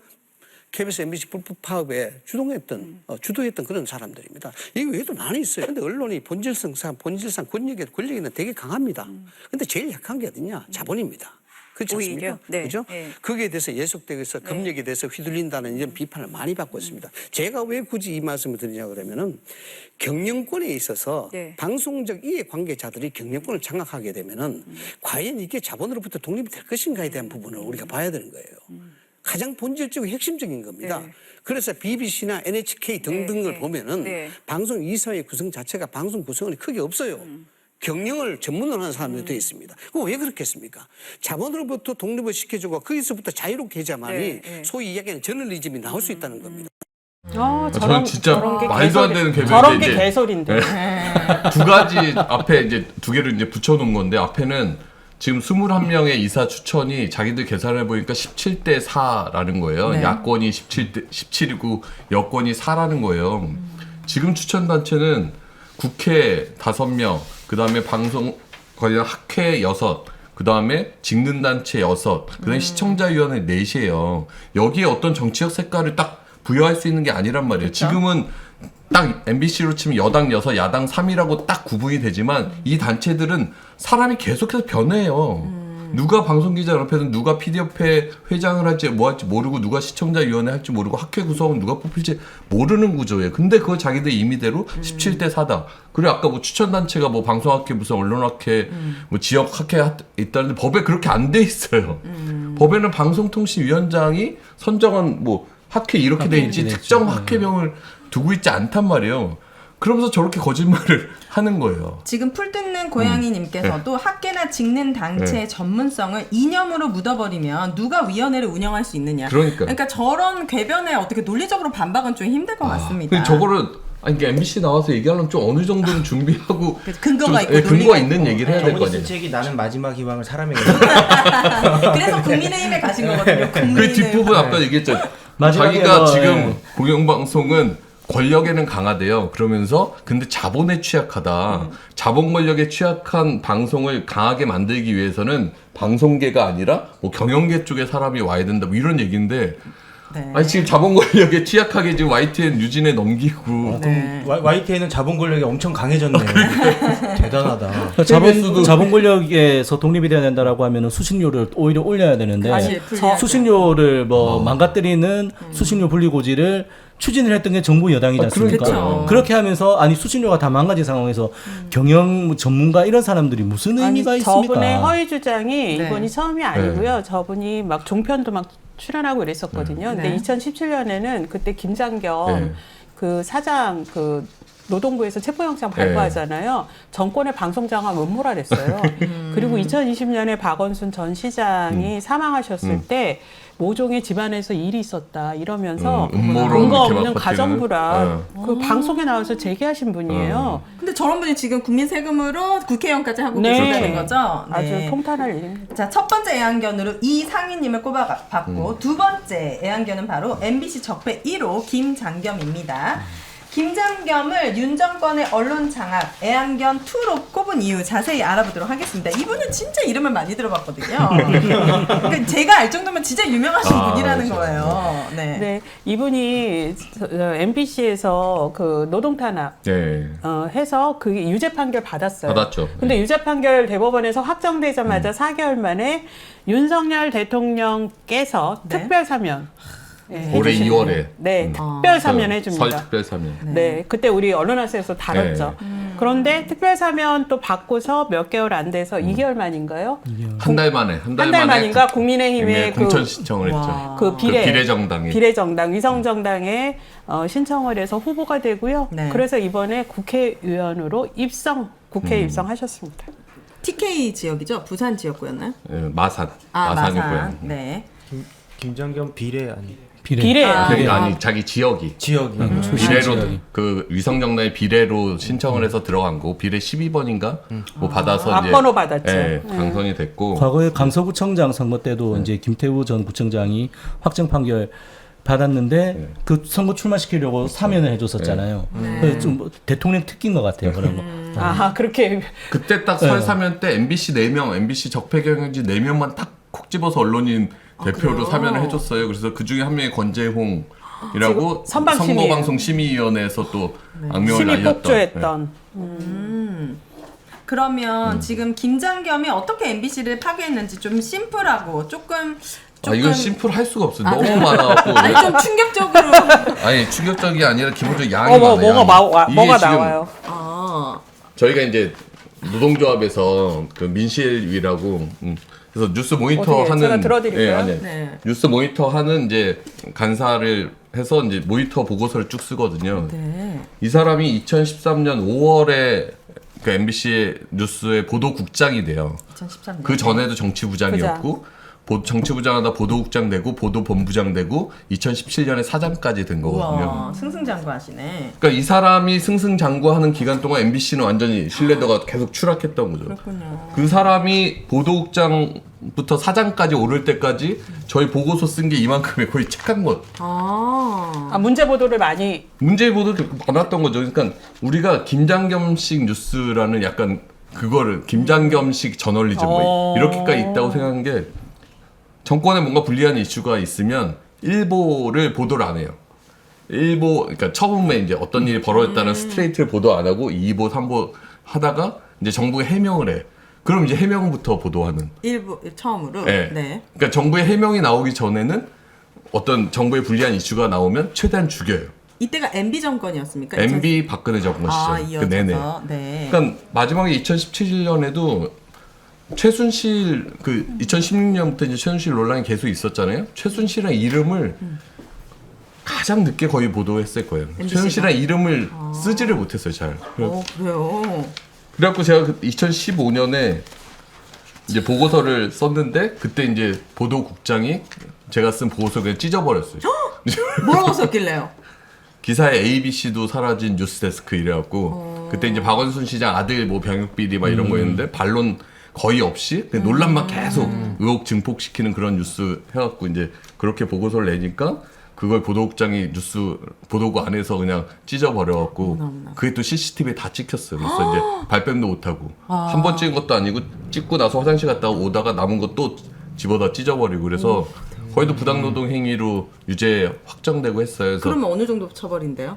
KBS, MBC 불법 파업에 주도했던 그런 사람들입니다. 이게 외에도 많이 있어요. 근데 언론이 본질상 권력이 되게 강합니다. 근데 제일 약한 게 어디냐? 자본입니다. 그렇지 않습니까? 오히려? 네. 그죠? 네. 거기에 대해서 예속되어서 검역에 대해서 휘둘린다는 이런 비판을 많이 받고 있습니다. 제가 왜 굳이 이 말씀을 드리냐 그러면은 경영권에 있어서 네. 방송적 이해 관계자들이 경영권을 장악하게 되면은 과연 이게 자본으로부터 독립이 될 것인가에 대한 부분을 우리가 봐야 되는 거예요. 가장 본질적이고 핵심적인 겁니다. 네. 그래서 BBC나 NHK 등등을 네. 보면은 네. 방송 이사회 구성 자체가 방송 구성원이 크게 없어요. 경영을 전문으로 하는 사람들이 되어 있습니다. 그거 왜 그렇겠습니까? 자본으로부터 독립을 시켜주고 거기서부터 자유롭게 해야만이 네, 네. 소위 이야기하는 저널리즘이 나올 수 있다는 겁니다. 저는 진짜 말도 안 되는 개변인데 저런 게 이제 개소리인데. 두 가지 앞에 이제 두 개를 이제 붙여놓은 건데 앞에는 지금 21명의 이사 추천이 자기들 계산해 보니까 17대 4라는 거예요. 네. 야권이 17이고 여권이 4라는 거예요. 지금 추천 단체는 국회 5명, 그다음에 방송 관련 학회 6, 그다음에 직능 단체 6, 그다음에 시청자위원회 4이에요. 여기에 어떤 정치적 색깔을 딱 부여할 수 있는 게 아니란 말이에요. 그쵸? 지금은 딱 MBC로 치면 여당 6, 야당 3이라고 딱 구분이 되지만 이 단체들은 사람이 계속해서 변해요. 누가 방송기자협회든 누가 PD협회 회장을 할지 뭐 할지 모르고 누가 시청자위원회 할지 모르고 학회 구성은 누가 뽑힐지 모르는 구조예요. 근데 그걸 자기들 임의대로 17대 4다. 그리고 아까 뭐 추천단체가 뭐 방송학회 무슨 언론학회 뭐 지역학회 있다는데 법에 그렇게 안 돼 있어요. 법에는 방송통신위원장이 선정한 뭐 학회 이렇게 돼 있지 특정 학회명을 두고 있지 않단 말이에요. 그러면서 저렇게 거짓말을 하는 거예요. 지금 풀 뜯는 고양이님께서도 학계나 직능 단체의 전문성을 이념으로 묻어버리면 누가 위원회를 운영할 수 있느냐. 그러니까 저런 궤변에 어떻게 논리적으로 반박은 좀 힘들 것 같습니다. 근데 저거를 아니 이게 MBC 나와서 얘기하려면 좀 어느 정도는 준비하고 근거가 좀, 있고 근거가 논리가 있는 있고. 얘기를 해야 될 거 저분이 아니에요. 쓴 책이 나는 마지막 희망을 사람에게 그래서 국민의힘에 가신 거거든요. 그 뒷부분 아까 얘기했죠. 마지막에 자기가 뭐, 지금 예. 공영방송은 권력에는 강하대요. 그러면서 근데 자본에 취약하다. 자본 권력에 취약한 방송을 강하게 만들기 위해서는 방송계가 아니라 뭐 경영계 쪽에 사람이 와야 된다. 뭐 이런 얘기인데 네. 아니 지금 자본 권력에 취약하게 지금 YTN 유진에 넘기고 네. YTN은 자본 권력이 엄청 강해졌네요. 대단하다. 자본 권력에서 독립이 돼야 된다라고 하면은 수신료를 오히려 올려야 되는데 다시 불리하죠. 수신료를 뭐 망가뜨리는 수신료 분리고지를 추진을 했던 게 정부 여당이지 않습니까? 그렇죠. 그렇게 하면서 아니 수신료가 다 망가진 상황에서 경영 전문가 이런 사람들이 무슨 의미가 있습니까? 저분의 허위 주장이 네. 이번이 처음이 아니고요. 저분이 막 종편도 막 출연하고 이랬었거든요. 근데 네. 2017년에는 그때 김장겸 네. 그 사장 그 노동부에서 체포영장 발부하잖아요. 정권의 방송장악 음모라랬어요. 그리고 2020년에 박원순 전 시장이 사망하셨을 때 모종의 집안에서 일이 있었다 이러면서 음모로 근거 이렇게 없는 막 가정부라 그 방송에 나와서 제기하신 분이에요. 근데 저런 분이 지금 국민 세금으로 국회의원까지 하고 네. 계시다는 거죠? 아주 네. 통탄할 일입니다. 자, 첫 번째 애완견으로 이상희님을 꼽아봤고 두 번째 애완견은 바로 MBC 적폐 1호 김장겸입니다. 김장겸을 윤 정권의 언론 장악, 애완견 2로 꼽은 이유 자세히 알아보도록 하겠습니다. 이분은 진짜 이름을 많이 들어봤거든요. 그러니까 제가 알 정도면 진짜 유명하신 분이라는 그렇죠. 거예요. 네. 네, 이분이 MBC에서 그 노동 탄압 네. 해서 그 유죄 판결 받았어요. 받았죠. 근데 네. 유죄 판결 대법원에서 확정되자마자 4개월 만에 윤석열 대통령께서 네. 특별 사면 올해 해주시는 2월에 네, 특별 사면 해줍니다. 설 특별 사면. 네, 그때 우리 언론학생에서 다뤘죠. 그런데 특별 사면 또 받고서 몇 개월 안 돼서 2개월 만인가요? 한 달 만에 한 달 만인가 국민의힘에 공천 신청을 했죠. 그 비례정당에. 비례정당 위성정당에 신청을 해서 후보가 되고요. 네. 그래서 이번에 국회의원으로 국회에 입성하셨습니다. TK 지역이죠? 부산 지역구였나요? 예, 마산. 아, 마산이고요. 마산. 네. 김장겸 비례 아니 비례. 아니 자기 지역이. 지역이 비례로 그 위성정당의 비례로 신청을 해서 들어간 거 비례 12번인가 뭐 받아서 이제 앞번호 받았죠. 예, 당선이 됐고 과거에 강서구청장 선거 때도 이제 김태우 전 구청장이 확정 판결 받았는데 그 선거 출마시키려고 사면을 해줬었잖아요. 그래서 좀 대통령 특기인 것 같아요 그런 거. 아 그렇게 그때 딱 설 사면 때 MBC 4명, MBC 적폐경영지 4명만 딱 콕 집어서 언론인 대표로 그래요? 사면을 해줬어요. 그래서 그 중에 한 명이 권재홍이라고 선방심의- 선거방송심의위원회에서 또 악명을 심의 날렸던. 폭주했던. 그러면 지금 김장겸이 어떻게 MBC를 파괴했는지 좀 심플하고 조금 이건 심플할 수가 없어요. 너무 그래요? 많아갖고. 아니 좀 충격적으로 아니 충격적이 아니라 기본적으로 양이 어머, 많아요. 뭐가 지금 나와요? 저희가 이제 노동조합에서 그 민실위라고 그래서 뉴스 모니터 어떻게, 하는 제가 들어드릴까요? 아니. 네. 뉴스 모니터 하는 이제 간사를 해서 이제 모니터 보고서를 쭉 쓰거든요. 네. 이 사람이 2013년 5월에 그 MBC 뉴스의 보도국장이 돼요. 2013년. 그 전에도 정치부장이었고 정치부장하다 보도국장 되고 보도본부장 되고 2017년에 사장까지 된 거거든요. 우와, 승승장구하시네. 그러니까 이 사람이 승승장구하는 기간 동안 MBC는 완전히 신뢰도가 계속 추락했던 거죠. 그렇군요. 그 사람이 보도국장부터 사장까지 오를 때까지 저희 보고서 쓴 게 이만큼의 거의 책한 것. 문제 보도를 많이 문제 보도도 많았던 거죠. 그러니까 우리가 김장겸식 뉴스라는 약간 그거를 김장겸식 저널리즘 뭐 이렇게까지 있다고 생각한 게 정권에 뭔가 불리한 이슈가 있으면 일보를 보도를 안 해요. 일보, 그러니까 처음에 이제 어떤 일이 벌어졌다는 스트레이트를 보도 안 하고 2보, 3보 하다가 이제 정부가 해명을 해. 그럼 이제 해명부터 보도하는. 일부 처음으로. 네. 네. 그러니까 정부의 해명이 나오기 전에는 어떤 정부에 불리한 이슈가 나오면 최대한 죽여요. 이때가 MB 정권이었습니까? MB 박근혜 정권 시절. 이어져서. 그 내내. 네. 그러니까 마지막에 2017년에도 최순실 그 2016년부터 이제 최순실 논란이 계속 있었잖아요. 최순실의 이름을 가장 늦게 거의 보도했을 거예요. MBC 가? 최순실의 이름을 쓰지를 못했어요, 잘. 그래요. 그래갖고 제가 2015년에 이제 보고서를 썼는데 그때 이제 보도국장이 제가 쓴 보고서 그냥 찢어버렸어요. 뭐라고 썼길래요? 기사에 ABC도 사라진 뉴스데스크 이래갖고 그때 이제 박원순 시장 아들 뭐 병역 비리 막 이런 거였는데 반론 거의 없이 그냥 논란만 계속 의혹 증폭시키는 그런 뉴스 해갖고 이제 그렇게 보고서를 내니까 그걸 보도국장이 뉴스 보도국 안에서 그냥 찢어버려갖고 그게 또 CCTV에 다 찍혔어요. 그래서 이제 발뺌도 못하고 한 번 찍은 것도 아니고 찍고 나서 화장실 갔다 오다가 남은 것도 집어다 찢어버리고 그래서 거의도 부당노동 행위로 유죄 확정되고 했어요. 그래서 그러면 어느 정도 처벌인데요?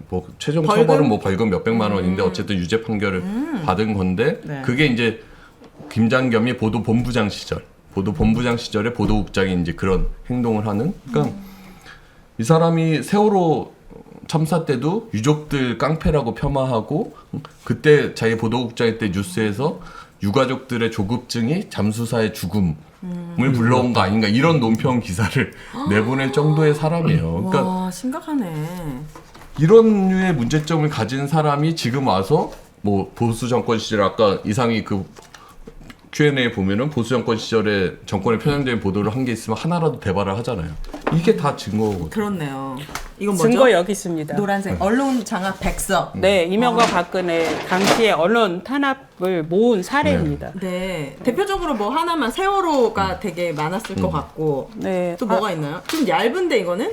뭐 최종 벌금? 처벌은 뭐 벌금 몇백만 원인데 어쨌든 유죄 판결을 받은 건데 네. 그게 이제 김장겸이 보도본부장 시절에 보도국장이 이제 그런 행동을 하는 그러니까 이 사람이 세월호 참사 때도 유족들 깡패라고 펴마하고 그때 자기 보도국장일 때 뉴스에서 유가족들의 조급증이 잠수사의 죽음을 불러온 거 아닌가 이런 논평 기사를 내보낼 정도의 사람이에요. 그러니까 와, 심각하네. 이런 류의 문제점을 가진 사람이 지금 와서 뭐 보수 정권 시절 아까 이상이 그 Q&A 보면은 보수 정권 시절에 정권에 편향된 보도를 한 게 있으면 하나라도 대발을 하잖아요. 이게 다 증거거든요. 그렇네요. 이건 뭐죠? 증거 여기 있습니다. 노란색 언론 장악 백서. 네, 이명박 박근혜 당시에 언론 탄압을 모은 사례입니다. 네. 대표적으로 뭐 하나만 세월호가 되게 많았을 것 같고. 네, 또 뭐가 있나요? 좀 얇은데 이거는?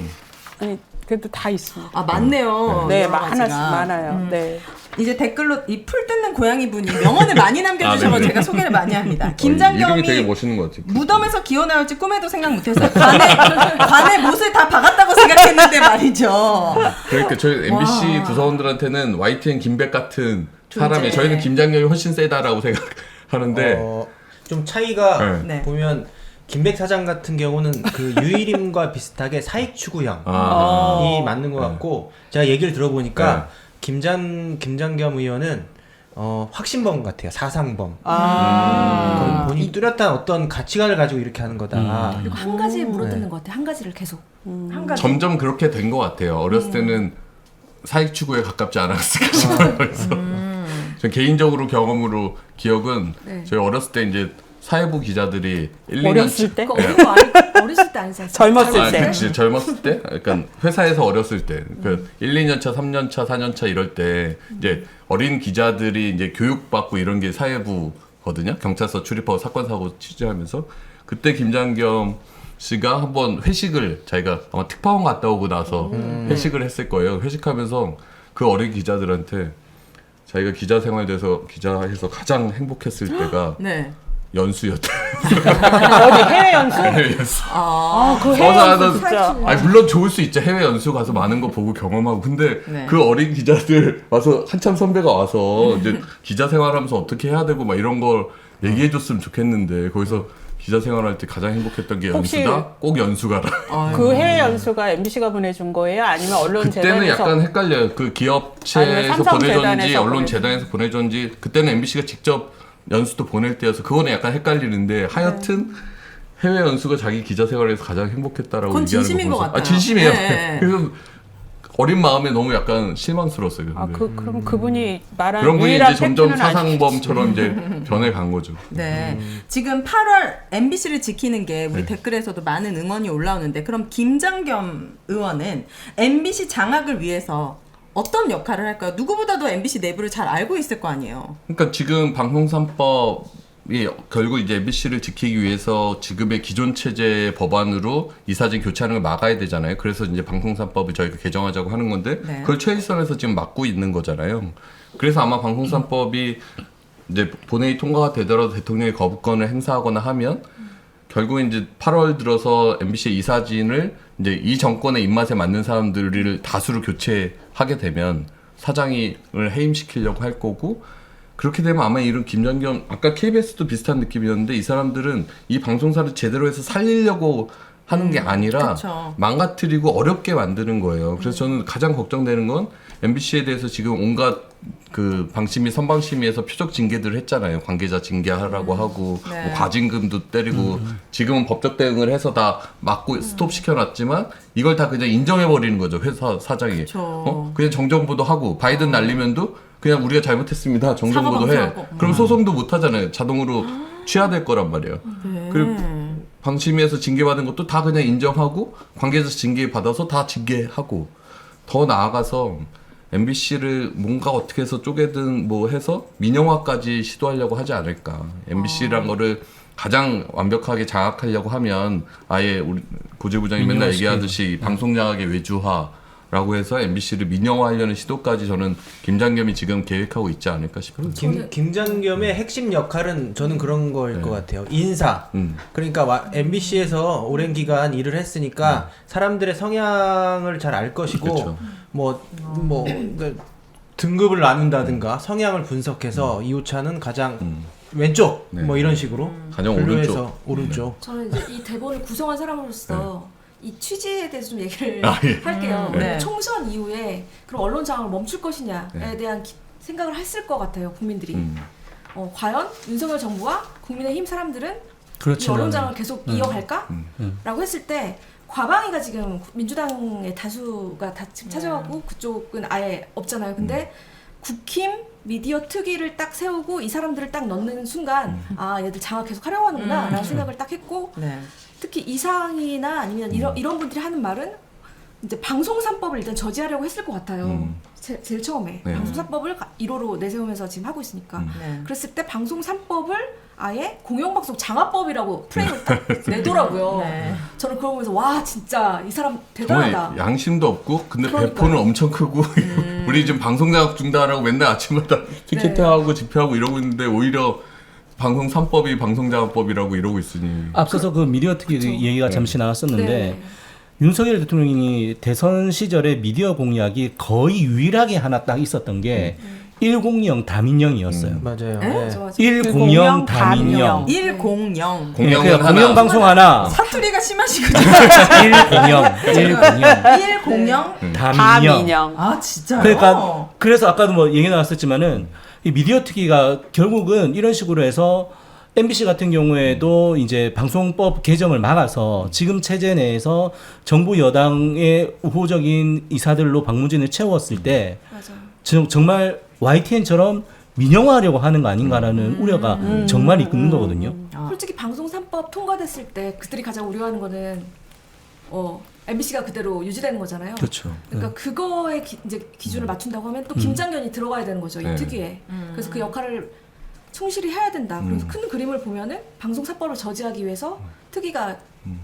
아니 그래도 다 있습니다. 아 많네요. 네, 여러 가지가. 하나씩 많아요. 네. 이제 댓글로 이 풀 뜯는 고양이 분이 명언을 많이 남겨주셔서 네네. 제가 소개를 많이 합니다. 이름이 되게 김장겸이 멋있는 것 같아요. 무덤에서 기어 나올지 꿈에도 생각 못했어요. 관에 못을 다 박았다고 생각했는데 말이죠. 그러니까 저희 MBC 와. 구성원들한테는 YTN 김백 같은 존재. 사람이 저희는 김장겸이 훨씬 세다라고 생각하는데 좀 차이가 네. 보면 김백 사장 같은 경우는 그 유일임과 비슷하게 사익 추구형이 맞는 것 같고 제가 얘기를 들어보니까 김장겸 의원은 확신범 같아요. 사상범. 그건 본인이 뚜렷한 어떤 가치관을 가지고 이렇게 하는 거다. 그리고 한 가지에 물어뜯는 것 같아. 한 가지를 계속. 한 가지. 점점 그렇게 된 것 같아요. 어렸을 때는 사익 추구에 가깝지 않았을까 싶어요. 그래서 전 개인적으로 경험으로 기억은 저희 어렸을 때 이제 사회부 기자들이 1, 2년 어렸을 때? 어렸을 때 아니잖아요. 젊었을 때. 그치, 젊었을 때? 약간 회사에서 어렸을 때. 그 1, 2년차, 3년차, 4년차 이럴 때 이제 어린 기자들이 이제 교육받고 이런 게 사회부거든요. 경찰서 출입하고 사건 사고 취재하면서 그때 김장겸 씨가 한번 회식을 자기가 아마 특파원 갔다 오고 나서 회식을 했을 거예요. 회식하면서 그 어린 기자들한테 자기가 기자 생활에서 기자해서 가장 행복했을 때가 네. 연수였다. 어디 해외 연수? 해외 연수. 그 해외 연수 진짜. 진짜. 아니 물론 좋을 수 있죠. 해외 연수 가서 많은 거 보고 경험하고. 근데 네. 그 어린 기자들 와서 한참 선배가 와서 이제 기자 생활하면서 어떻게 해야 되고 막 이런 걸 얘기해줬으면 좋겠는데 거기서 기자 생활할 때 가장 행복했던 게 혹시 연수다. 꼭 연수 가라. 그 해외 연수가 MBC가 보내준 거예요? 아니면 언론 그때는 재단에서? 약간 헷갈려요. 그 아니면 기업체에서 삼성 보내줬는지 재단에서 언론 보내줬는지. 재단에서 보내줬는지 그때는 MBC가 직접 연수도 보낼 때여서 그거는 약간 헷갈리는데 하여튼 해외 연수가 자기 기자 생활에서 가장 행복했다라고 그건 얘기하는 진심인 거 것 보면서 같아요. 진심이에요. 네. 그래서 어린 마음에 너무 약간 실망스러웠어요. 근데. 그럼 그분이 말한 그런 분이 유일한 이제 점점 팩트는 사상범처럼 이제 변해간 거죠. 네. 지금 8월 MBC를 지키는 게 우리 댓글에서도 많은 응원이 올라오는데 그럼 김장겸 의원은 MBC 장악을 위해서 어떤 역할을 할까요? 누구보다도 MBC 내부를 잘 알고 있을 거 아니에요. 그러니까 지금 방송산법이 결국 이제 MBC를 지키기 위해서 지금의 기존 체제 법안으로 이사진 교체하는 걸 막아야 되잖아요. 그래서 이제 방송산법을 저희가 개정하자고 하는 건데 네. 그걸 최일선에서 지금 막고 있는 거잖아요. 그래서 아마 방송산법이 이제 본회의 통과가 되더라도 대통령이 거부권을 행사하거나 하면 결국 이제 8월 들어서 MBC 이사진을 이제 이 정권의 입맛에 맞는 사람들을 다수로 교체하게 되면 사장을 해임시키려고 할 거고 그렇게 되면 아마 이런 김장겸 아까 KBS도 비슷한 느낌이었는데 이 사람들은 이 방송사를 제대로 해서 살리려고 하는 게 아니라 그쵸. 망가뜨리고 어렵게 만드는 거예요. 그래서 저는 가장 걱정되는 건 MBC에 대해서 지금 온갖 그 방심위 선방심위에서 표적 징계들을 했잖아요. 관계자 징계하라고 하고 네. 뭐 과징금도 때리고 지금은 법적 대응을 해서 다 막고 스톱 시켜놨지만 이걸 다 그냥 인정해버리는 거죠. 회사 사장이. 그냥 정정보도 하고 바이든 날리면도 그냥 우리가 잘못했습니다. 정정보도 해. 사과방송하고. 그럼 소송도 못 하잖아요. 자동으로 취하될 거란 말이에요. 그리고 방심위에서 징계받은 것도 다 그냥 인정하고 관계자 징계 받아서 다 징계하고 더 나아가서 MBC를 뭔가 어떻게 해서 쪼개든 뭐 해서 민영화까지 시도하려고 하지 않을까. MBC란 거를 가장 완벽하게 장악하려고 하면 아예 우리 고재부장이 맨날 얘기하듯이 방송장악의 외주화라고 해서 MBC를 민영화하려는 시도까지 저는 김장겸이 지금 계획하고 있지 않을까 싶어요. 김장겸의 핵심 역할은 저는 그런 거일 것 같아요. 인사. 그러니까 MBC에서 오랜 기간 일을 했으니까 사람들의 성향을 잘 알 것이고 그쵸. 그러니까 등급을 나눈다든가 성향을 분석해서 이호찬은 가장 왼쪽 뭐 이런 식으로 가장 분류해서 오른쪽. 저는 이제 이 대본을 구성한 사람으로서 이 취지에 대해서 좀 얘기를 예. 할게요. 네. 총선 이후에 그럼 언론 장악을 멈출 것이냐에 대한 생각을 했을 것 같아요. 국민들이. 과연 윤석열 정부와 국민의힘 사람들은 이 언론 장악을 계속 이어갈까? 라고 했을 때 과방위가 지금 민주당의 다수가 다 지금 차지하고 그쪽은 아예 없잖아요. 근데 국힘 미디어 특위를 딱 세우고 이 사람들을 딱 넣는 순간 아 얘들 장악 계속 하려고 하는구나 라는 생각을 딱 했고 네. 특히 이상이나 아니면 이런 분들이 하는 말은 이제 방송 3법을 일단 저지하려고 했을 것 같아요. 제일 처음에 네. 방송 3법을 1호로 내세우면서 지금 하고 있으니까 네. 그랬을 때 방송 3법을 아예 공영방송 장화법이라고 프레임을 딱 내더라고요. 네. 저는 그거 보면서 와 진짜 이 사람 정말 대단하다. 양심도 없고 근데 그러니까요. 배포는 엄청 크고 우리 지금 방송 자격 중단하고 맨날 아침마다 피켓팅하고 집회하고 이러고 있는데 오히려 방송 3법이 방송자격법이라고 이러고 있으니 앞서서 그 미디어 특위 얘기가 잠시 나왔었는데 네. 윤석열 대통령이 대선 시절에 미디어 공약이 거의 유일하게 하나 딱 있었던 게 100 다민영이었어요. 맞아요. 네? 네. 맞아. 100 다민영. 100. 공영은 그러니까 하나. 공영방송 하나. 사투리가 심하시거든요. 100 100. 다민영. 아 진짜요? 그러니까 그래서 아까도 뭐 얘기 나왔었지만은 이 미디어 특위가 결국은 이런 식으로 해서 MBC 같은 경우에도 이제 방송법 개정을 막아서 지금 체제 내에서 정부 여당의 우호적인 이사들로 방문진을 채웠을 때 맞아. 정말 YTN처럼 민영화하려고 하는 거 아닌가라는 우려가 정말 있는 거거든요. 솔직히 방송 3법 통과됐을 때 그들이 가장 우려하는 거는 MBC가 그대로 유지되는 거잖아요. 그렇죠. 그러니까 그거에 이제 기준을 맞춘다고 하면 또 김장견이 들어가야 되는 거죠. 네. 이 특위에. 그래서 그 역할을 충실히 해야 된다. 그래서 큰 그림을 보면은 방송 3법을 저지하기 위해서 특위가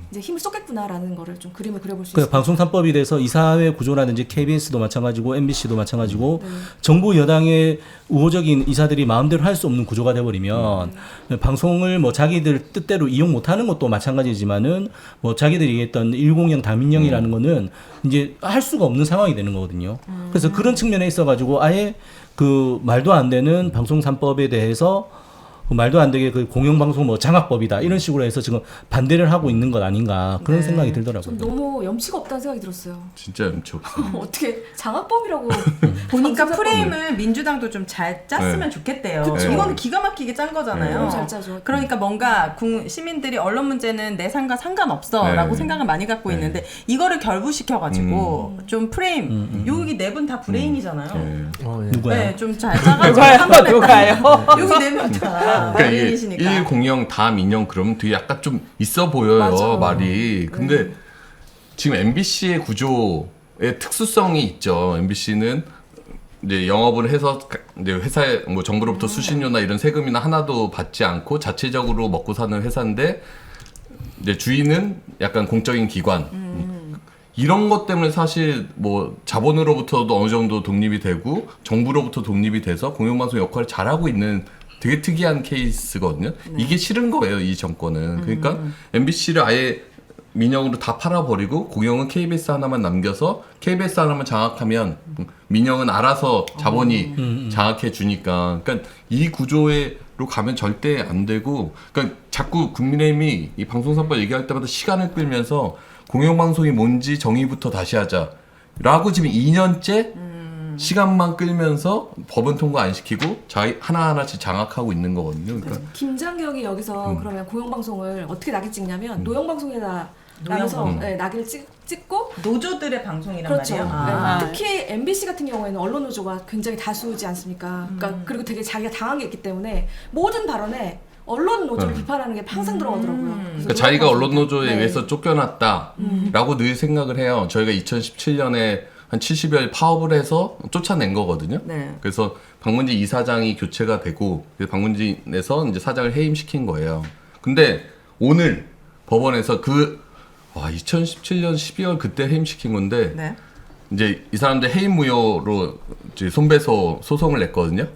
이제 힘을 쏟겠구나라는 거를 좀 그림을 그려볼 수 있어요. 방송 3법이 돼서 이사회 구조라든지 KBS도 마찬가지고 MBC도 마찬가지고 정부 여당의 우호적인 이사들이 마음대로 할 수 없는 구조가 돼버리면 방송을 뭐 자기들 뜻대로 이용 못하는 것도 마찬가지지만은 뭐 자기들이 얘기했던 100 다민영이라는 거는 이제 할 수가 없는 상황이 되는 거거든요. 그래서 그런 측면에 있어가지고 아예 그 말도 안 되는 방송 3법에 대해서 말도 안 되게 그 공영방송 뭐 장악법이다 이런 식으로 해서 지금 반대를 하고 있는 것 아닌가 그런 생각이 들더라고요. 좀 너무 염치가 없다는 생각이 들었어요. 진짜 염치 없어. 어떻게 장학법이라고 보니까 방송 프레임을 민주당도 좀 잘 짰으면 좋겠대요. 그쵸. 이거는 기가 막히게 짠 거잖아요. 너무 잘 짜죠. 그러니까 뭔가 시민들이 언론 문제는 내 삶과 상관없어라고 네. 생각을 많이 갖고 있는데 이거를 결부시켜가지고 좀 프레임 여기 네 분 다 브레인이잖아요. 누가요? 네, 좀 잘 짜가지고 한 번에 누가요? 여기 네 명 다 그러니까 이게 브레인이시니까. 100 다민영 그러면 되게 약간 좀 있어 보여요. 맞아. 말이. 근데 지금 MBC의 구조의 특수성이 있죠. MBC는 이제 영업을 해서 이제 회사에 뭐 정부로부터 수신료나 이런 세금이나 하나도 받지 않고 자체적으로 먹고 사는 회사인데 이제 주인은 약간 공적인 기관. 이런 것 때문에 사실 뭐 자본으로부터도 어느 정도 독립이 되고 정부로부터 독립이 돼서 공영방송 역할을 잘하고 있는 되게 특이한 케이스거든요. 이게 싫은 거예요, 이 정권은. 그러니까 MBC를 아예 민영으로 다 팔아버리고 공영은 KBS 하나만 남겨서 KBS 하나만 장악하면 민영은 알아서 자본이 장악해 주니까. 그러니까 이 구조로 가면 절대 안 되고, 그러니까 자꾸 국민의힘이 이 방송사법 얘기할 때마다 시간을 끌면서 공영방송이 뭔지 정의부터 다시 하자라고 지금 2년째 시간만 끌면서 법은 통과 안 시키고 하나하나씩 장악하고 있는 거거든요. 그러니까 김장경이 여기서 그러면 공영방송을 어떻게 낙이 찍냐면 노영방송에다 나면서 낙을 찍고 노조들의 방송이란 그렇죠. 말이에요. 네. 아. 특히 MBC 같은 경우에는 언론 노조가 굉장히 다수지 않습니까? 그러니까 그리고 되게 자기가 당한 게 있기 때문에 모든 발언에 언론 노조를 비판하는 게 항상 들어가더라고요. 그러니까 자기가 언론 노조에 의해서 쫓겨났다라고 늘 생각을 해요. 저희가 2017년에 한 70여일 파업을 해서 쫓아낸 거거든요. 네. 그래서 박문진 이사장이 교체가 되고 박문진에서 이제 사장을 해임시킨 거예요. 근데 오늘 법원에서 2017년 12월 그때 해임시킨 건데 네. 이제 이 사람들 해임 무효로 이제 손배소 소송을 냈거든요.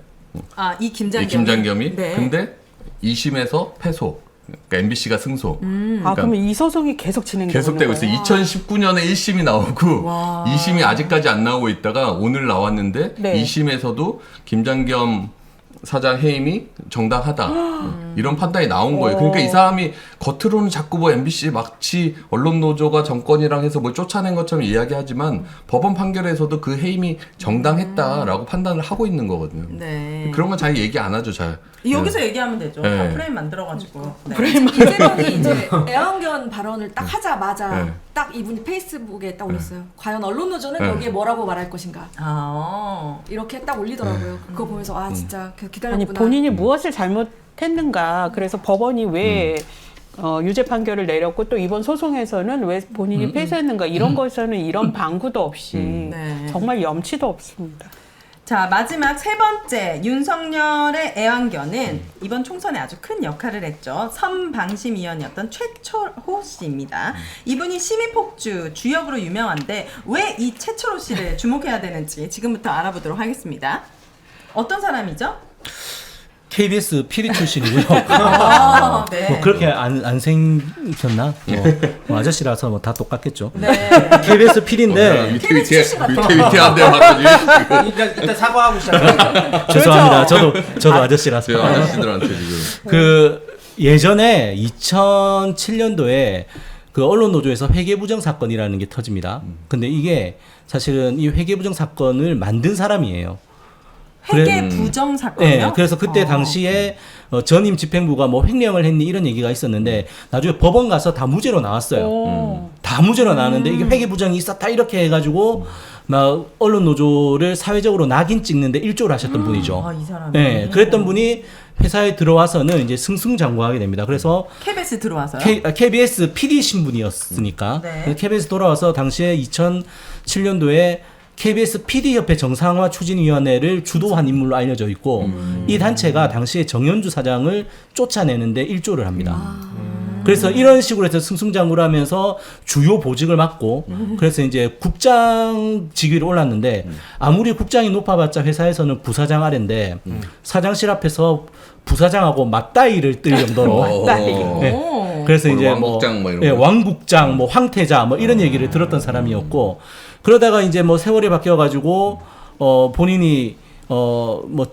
아, 이 김장겸이. 김장겸이. 네. 근데 2심에서 패소. 그러니까 MBC가 승소. 아, 그러면 이 소송이 계속 진행되고 계속되고 있어요. 2019년에 1심이 나오고 2심이 아직까지 안 나오고 있다가 오늘 나왔는데 네. 2심에서도 김장겸 사장 해임이 정당하다. 이런 판단이 나온 거예요. 그러니까 이 사람이 겉으로는 자꾸 뭐 MBC 마치 언론 노조가 정권이랑 해서 뭘 쫓아낸 것처럼 이야기하지만 법원 판결에서도 그 해임이 정당했다라고 판단을 하고 있는 거거든요. 네. 그런 건 자기 얘기 안 하죠, 잘. 여기서 얘기하면 되죠. 네. 다 프레임 만들어가지고. 네. 이재명이 이제 애완견 발언을 딱 하자마자 네. 딱 이분이 페이스북에 딱 올렸어요. 과연 언론 노조는 네. 여기에 뭐라고 말할 것인가? 이렇게 딱 올리더라고요. 그거 보면서 진짜 기다렸구나. 아니 본인이 무엇을 잘못했는가? 그래서 법원이 왜 유죄 판결을 내렸고 또 이번 소송에서는 왜 본인이 패소했는가 이런 것에서는 이런 방구도 없이 네. 정말 염치도 없습니다. 자, 마지막 세 번째 윤석열의 애완견은 이번 총선에 아주 큰 역할을 했죠. 선방심위원이었던 최초호 씨입니다. 이분이 시민폭주 주역으로 유명한데 왜 이 최초호 씨를 주목해야 되는지 지금부터 알아보도록 하겠습니다. 어떤 사람이죠? KBS PD 출신이고요. 네. 뭐 그렇게 안 생겼나? 뭐 아저씨라서 뭐 다 똑같겠죠. 네. KBS PD인데 위태위태한데 봤더니 일단 사과하고 시작합니다. 죄송합니다. 저도 아저씨라서. 제가 아저씨들한테 지금 그 예전에 2007년도에 그 언론노조에서 회계부정 사건이라는 게 터집니다. 근데 이게 사실은 이 회계부정 사건을 만든 사람이에요. 회계 부정 사건이요? 네, 그래서 그때 당시에 전임 집행부가 뭐 횡령을 했니 이런 얘기가 있었는데 나중에 법원 가서 다 무죄로 나왔어요. 다 무죄로 나왔는데 이게 회계 부정이 있었다 이렇게 해가지고 막 언론 노조를 사회적으로 낙인 찍는데 일조를 하셨던 분이죠. 아, 이 사람이. 네, 그랬던 분이 회사에 들어와서는 이제 승승장구하게 됩니다. 그래서 KBS 들어와서요? KBS PD 신분이었으니까 네. KBS 돌아와서 당시에 2007년도에 KBS PD협회 정상화 추진위원회를 주도한 인물로 알려져 있고 이 단체가 당시에 정현주 사장을 쫓아내는데 일조를 합니다. 그래서 이런 식으로 해서 승승장구를 하면서 주요 보직을 맡고 그래서 이제 국장 직위로 올랐는데 아무리 국장이 높아봤자 회사에서는 부사장 아래인데 사장실 앞에서 부사장하고 맞다이를 뜰 정도로 네. 그래서 이제 왕국장 뭐 이런 거. 왕국장 뭐 황태자 뭐 이런 얘기를 들었던 사람이었고 그러다가 이제 뭐 세월이 바뀌어가지고 본인이 뭐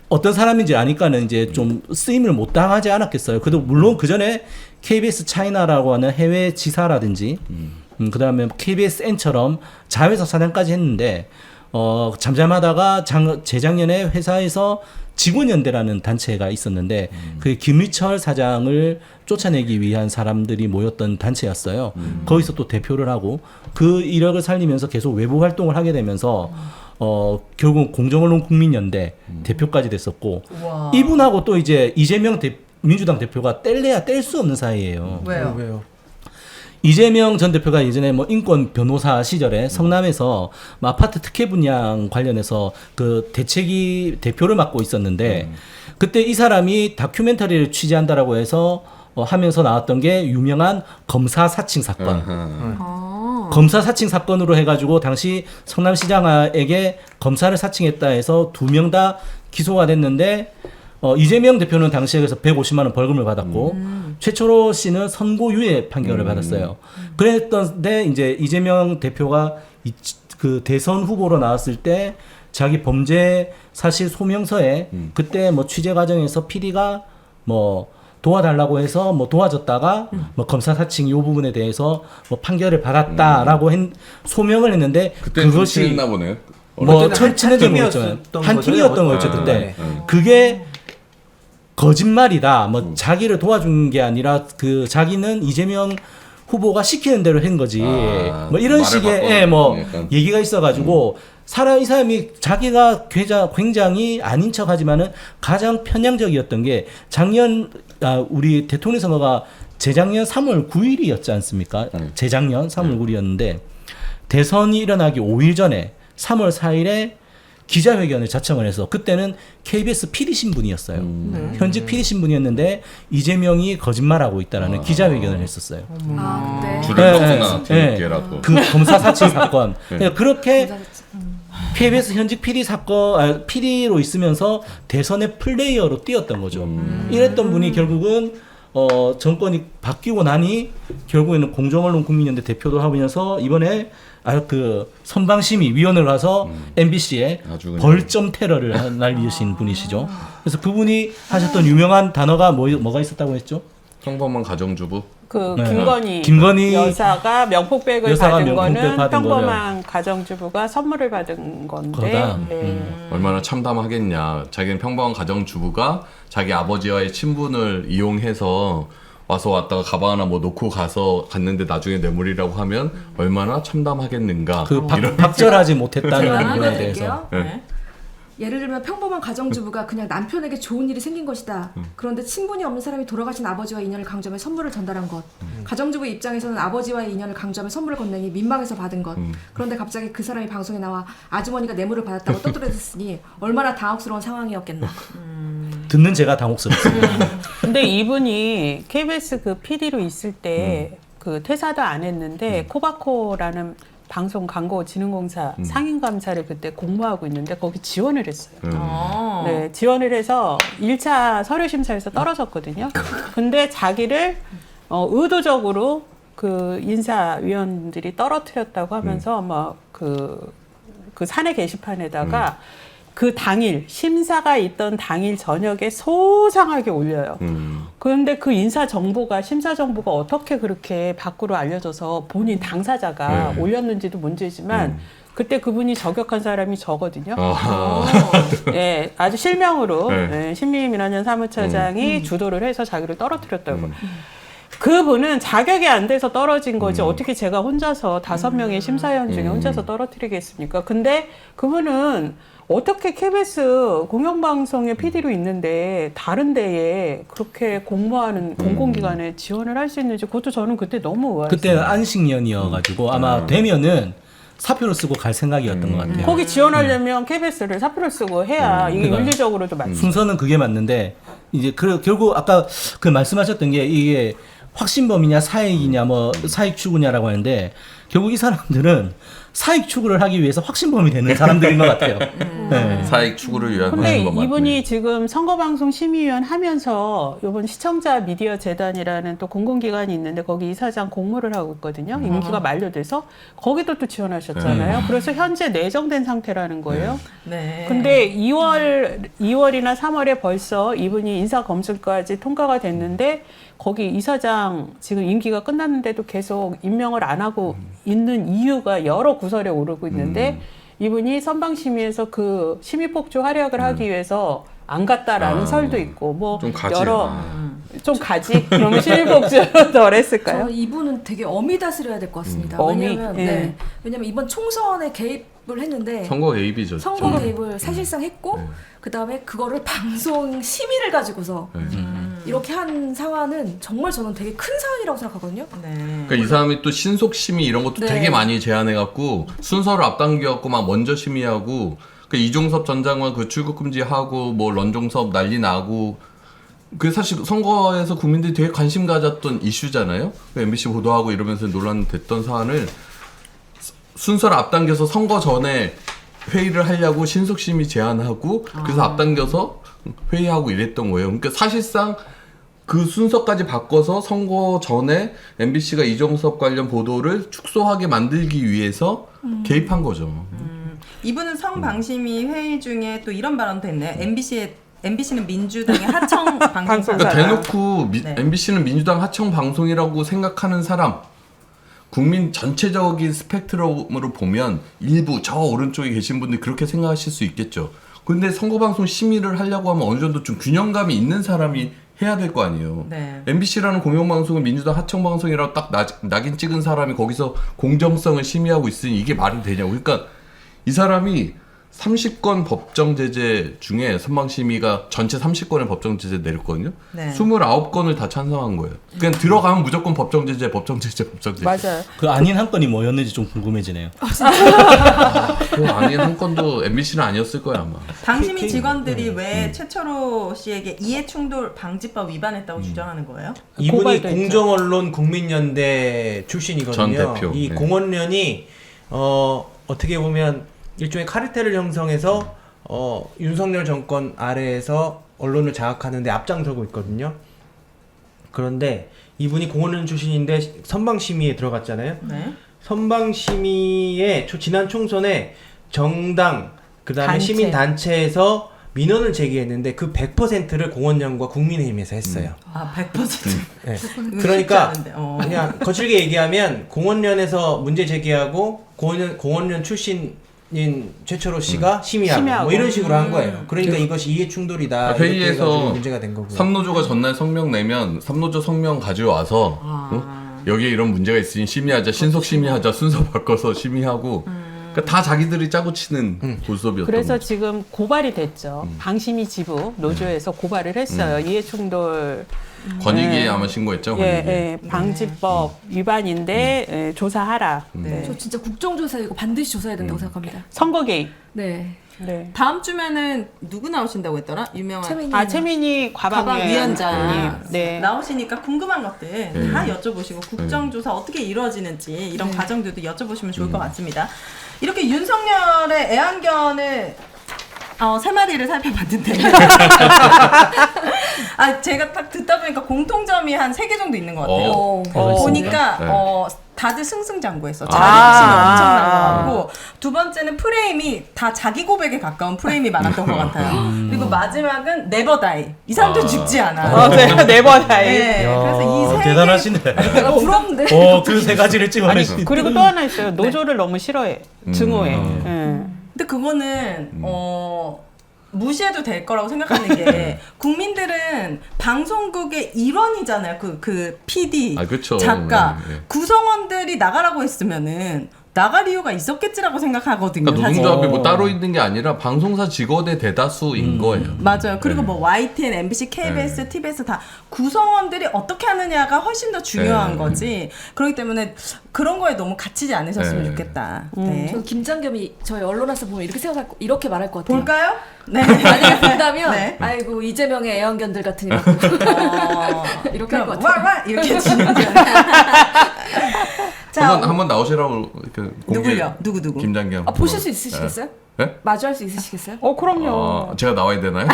어떤 사람인지 아니까는 이제 좀 쓰임을 못 당하지 않았겠어요. 그래도 물론 그 전에 KBS 차이나라고 하는 해외 지사라든지 그다음에 KBS N처럼 자회사 사장까지 했는데 잠잠하다가 재작년에 회사에서 직원연대라는 단체가 있었는데 그 김희철 사장을 쫓아내기 위한 사람들이 모였던 단체였어요. 거기서 또 대표를 하고 그 이력을 살리면서 계속 외부 활동을 하게 되면서 결국 공정언론 국민연대 대표까지 됐었고 우와. 이분하고 또 이제 이재명 민주당 대표가 뗄래야 뗄 수 없는 사이예요. 왜요? 이재명 전 대표가 예전에 뭐 인권 변호사 시절에 성남에서 뭐 아파트 특혜 분양 관련해서 그 대책위 대표를 맡고 있었는데 그때 이 사람이 다큐멘터리를 취재한다라고 해서 하면서 나왔던 게 유명한 검사 사칭 사건. 검사 사칭 사건으로 해가지고 당시 성남시장에게 검사를 사칭했다 해서 2명 다 기소가 됐는데 이재명 대표는 당시에 그래서 150만 원 벌금을 받았고 최초로 씨는 선고유예 판결을 받았어요. 그랬던데 이제 이재명 대표가 그 대선 후보로 나왔을 때 자기 범죄 사실 소명서에 그때 뭐 취재 과정에서 PD가 뭐 도와달라고 해서 뭐 도와줬다가 뭐 검사 사칭 요 부분에 대해서 뭐 판결을 받았다라고 소명을 했는데 그때 그것이 했나 보네요. 뭐 친했던 거죠. 한 팀이었던 거죠 그때. 그게 거짓말이다. 뭐 자기를 도와준 게 아니라 그 자기는 이재명 후보가 시키는 대로 한 거지. 뭐 이런 식의 뭐 얘기가 있어가지고 이 사람이 자기가 굉장히 아닌 척하지만은 가장 편향적이었던 게 우리 대통령 선거가 재작년 3월 9일이었지 않습니까? 재작년 3월 9일이었는데 대선이 일어나기 5일 전에 3월 4일에 기자회견을 자청을 해서 그때는 KBS PD 신분이었어요. 현직 PD 신분이었는데 이재명이 거짓말하고 있다라는 기자회견을 했었어요. 줄을 떴구나 뒤늦게라도. 그 검사 사칭 사건. 그러니까 그렇게 KBS 현직 PD PD로 있으면서 대선의 플레이어로 뛰었던 거죠. 이랬던 분이 결국은 정권이 바뀌고 나니 결국에는 공정언론 국민연대 대표도 하면서 이번에 그 선방심의위원회를 가서 MBC에 벌점 테러를 날리신 분이시죠. 그래서 그분이 하셨던 유명한 단어가 뭐가 있었다고 했죠? 평범한 가정주부. 김건희 여사가 명품백을 받은 거는 평범한 가정주부가 선물을 받은 건데 얼마나 참담하겠냐. 자기는 평범한 가정주부가 자기 아버지와의 친분을 이용해서 왔다가 가방 하나 뭐 놓고 갔는데 나중에 뇌물이라고 하면 얼마나 참담하겠는가. 박절하지 못했다는 부분에 대해서. 예를 들면 평범한 가정주부가 그냥 남편에게 좋은 일이 생긴 것이다. 그런데 친분이 없는 사람이 돌아가신 아버지와 인연을 강조하며 선물을 전달한 것. 가정주부 입장에서는 아버지와의 인연을 강조하며 선물을 건네니 민망해서 받은 것. 그런데 갑자기 그 사람이 방송에 나와 아주머니가 뇌물을 받았다고 떠들어댔으니 얼마나 당혹스러운 상황이었겠나. 듣는 제가 당혹스럽습니다. 근데 이분이 KBS 그 PD로 있을 때 그 퇴사도 안 했는데 코바코라는 방송 광고진흥공사 상임감사를 그때 공모하고 있는데 거기 지원을 했어요. 네, 지원을 해서 1차 서류 심사에서 떨어졌거든요. 근데 자기를 의도적으로 그 인사위원들이 떨어뜨렸다고 하면서 막 그 사내 게시판에다가 그 당일 심사가 있던 당일 저녁에 소상하게 올려요. 그런데 그 심사 정보가 어떻게 그렇게 밖으로 알려져서 본인 당사자가 올렸는지도 문제지만 그때 그분이 저격한 사람이 저거든요. 네, 아주 실명으로 네, 신미민원연 사무처장이 주도를 해서 자기를 떨어뜨렸다고. 그분은 자격이 안 돼서 떨어진 거지 어떻게 제가 혼자서 5명의 심사위원 중에 혼자서 떨어뜨리겠습니까? 근데 그분은 어떻게 KBS 공영방송의 PD로 있는데 다른 데에 그렇게 공모하는 공공기관에 지원을 할 수 있는지 그것도 저는 그때 너무 의아했어요. 그때 안식년이어가지고 아마 되면은 사표를 쓰고 갈 생각이었던 것 같아요. 거기 지원하려면 KBS를 사표를 쓰고 해야 이게 그러니까 윤리적으로도 맞죠. 순서는 그게 맞는데 이제 결국 아까 그 말씀하셨던 게 이게 확신범이냐 사익이냐 뭐 사익 추구냐라고 하는데 결국 이 사람들은 사익 추구를 하기 위해서 확신범이 되는 사람들인 것 같아요. 네. 사익 추구를 위한 근데 방법 이분이 맞네. 지금 선거방송 심의위원 하면서 이번 시청자 미디어 재단이라는 또 공공기관이 있는데 거기 이사장 공모를 하고 있거든요. 임기가 만료돼서 거기도 또 지원하셨잖아요. 그래서 현재 내정된 상태라는 거예요. 네. 근데 2월이나 3월에 벌써 이분이 인사검증까지 통과가 됐는데 거기 이사장 지금 임기가 끝났는데도 계속 임명을 안 하고 있는 이유가 여러 구설에 오르고 있는데 이분이 선방심의에서 그 심의폭주 활약을 하기 위해서 안 갔다라는 설도 있고 뭐 좀 가지. 좀 가지? 그러면 심의폭주 덜 했을까요? 저는 이분은 되게 엄히 다스려야 될 것 같습니다. 엄히? 왜냐면 예. 왜냐면 이번 총선에 개입을 했는데 선거 개입이죠. 선거 개입을 사실상 했고 그 다음에 그거를 방송 심의를 가지고서 이렇게 한 상황은 정말 저는 되게 큰 사안이라고 생각하거든요. 네. 그러니까 이 사람이 또 신속 심의 이런 것도 네. 되게 많이 제안해갖고 순서를 앞당겨갖고 막 먼저 심의하고 그 이종섭 전 장관 그 출국 금지하고 뭐 런종섭 난리 나고 그 사실 선거에서 국민들이 되게 관심 가졌던 이슈잖아요. 그 MBC 보도하고 이러면서 논란됐던 사안을 순서를 앞당겨서 선거 전에 회의를 하려고 신속심의 제안하고 그래서 앞당겨서 회의하고 이랬던 거예요. 그러니까 사실상 그 순서까지 바꿔서 선거 전에 MBC가 이종섭 관련 보도를 축소하게 만들기 위해서 개입한 거죠. 이분은 성방심위 회의 중에 또 이런 발언도 했네요. MBC는 민주당의 하청 방송사. 그러니까 대놓고 네. MBC는 민주당 하청 방송이라고 생각하는 사람, 국민 전체적인 스펙트럼으로 보면 일부 저 오른쪽에 계신 분들이 그렇게 생각하실 수 있겠죠. 근데 선거방송 심의를 하려고 하면 어느 정도 좀 균형감이 있는 사람이 해야 될 거 아니에요. 네. MBC라는 공영방송은 민주당 하청방송이라고 딱 낙인 찍은 사람이 거기서 공정성을 심의하고 있으니 이게 말이 되냐고. 그러니까 이 사람이 30건 법정 제재 중에 선방심의가 전체 30건의 법정 제재 내렸거든요. 네. 29건을 다 찬성한 거예요. 그냥 들어가면 무조건 법정 제재. 맞아요. 그 아닌 한 건이 뭐였는지 좀 궁금해지네요. 그 아닌 한 건도 MBC는 아니었을 거야 아마. 방심위 직원들이 왜 최철호 씨에게 이해충돌 방지법 위반했다고 주장하는 거예요? 이분이 고발도 했죠. 공정언론 국민연대 출신이거든요. 전 대표. 이 네. 공언련이 어떻게 보면 일종의 카르텔을 형성해서 윤석열 정권 아래에서 언론을 장악하는 데 앞장서고 있거든요. 그런데 이분이 공언련 출신인데 선방심의에 들어갔잖아요. 네. 선방심의에 지난 총선에 정당 그다음에 단체. 시민단체에서 민원을 제기했는데 그 100%를 공언련과 국민의힘에서 했어요. 아, 100%. 네. 쉽지 그러니까 않은데, 그냥 거칠게 얘기하면 공언련에서 문제 제기하고 공언련 출신인 최철호 씨가 심의하고 심의하고. 뭐 이런 식으로 한 거예요. 그러니까 이것이 이해 충돌이다. 이렇게 회의에서 해가지고 문제가 된 거고요. 삼노조가 전날 성명 내면 삼노조 성명 가져와서 여기에 이런 문제가 있으니 심의하자, 신속 심의하자, 순서 바꿔서 심의하고. 그러니까 그러니까 다 자기들이 짜고 치는 고스톱이었던 그래서 거죠. 지금 고발이 됐죠. 방심위 지부 노조에서 고발을 했어요. 이해충돌 권익위에 아마 신고했죠. 예, 방지법 위반인데 조사하라. 네. 저 진짜 국정조사 이거 반드시 조사해야 된다고 생각합니다. 선거 개입. 네. 네. 다음 주면은 누구 나오신다고 했더라? 유명한 최민희 과방위원장 네. 나오시니까 궁금한 것들 다 여쭤보시고 국정조사 어떻게 이루어지는지 이런 과정들도 여쭤보시면 좋을 것 같습니다. 이렇게 윤석열의 애완견을 세 마리를 살펴봤는데 제가 딱 듣다 보니까 공통점이 한 3개 정도 있는 것 같아요. 보니까 다들 승승장구했어. 자존심이 엄청난 것 같고, 두 번째는 프레임이 다 자기 고백에 가까운 프레임이 많았던 것 같아요. 그리고 마지막은 never die. 이 사람들 죽지 않아. 네버 다이. 네, 그래서 이 세 개. 대단하시네. 부럽는데. 그 세 가지를 찍어내시. 그리고 또 하나 있어요. 노조를 너무 싫어해. 증오해. 근데 그거는 무시해도 될 거라고 생각하는 게 국민들은 방송국의 일원이잖아요. 그 PD, 그쵸. 작가, 네. 구성원들이 나가라고 했으면은 나갈 이유가 있었겠지라고 생각하거든요. 그러니까 노동조합이 뭐 따로 있는 게 아니라 방송사 직원의 대다수인 거예요. 맞아요. 그리고 뭐 YTN, MBC, KBS, TBS 다 구성원들이 어떻게 하느냐가 훨씬 더 중요한 거지. 그렇기 때문에 그런 거에 너무 갇히지 않으셨으면 좋겠다. 네. 저 김장겸이 저희 언론에서 보면 이렇게 말할 것 같아요. 볼까요? 네. 만약에 본다면 네. 아이고 이재명의 애완견들 같으니 이렇게 할 것 같아요. 와 이렇게 치는 거. 한번 나오시라고 누구요? 누구? 김장겸. 보실 수 있으시겠어요? 네? 마주할 수 있으시겠어요? 그럼요. 제가 나와야 되나요?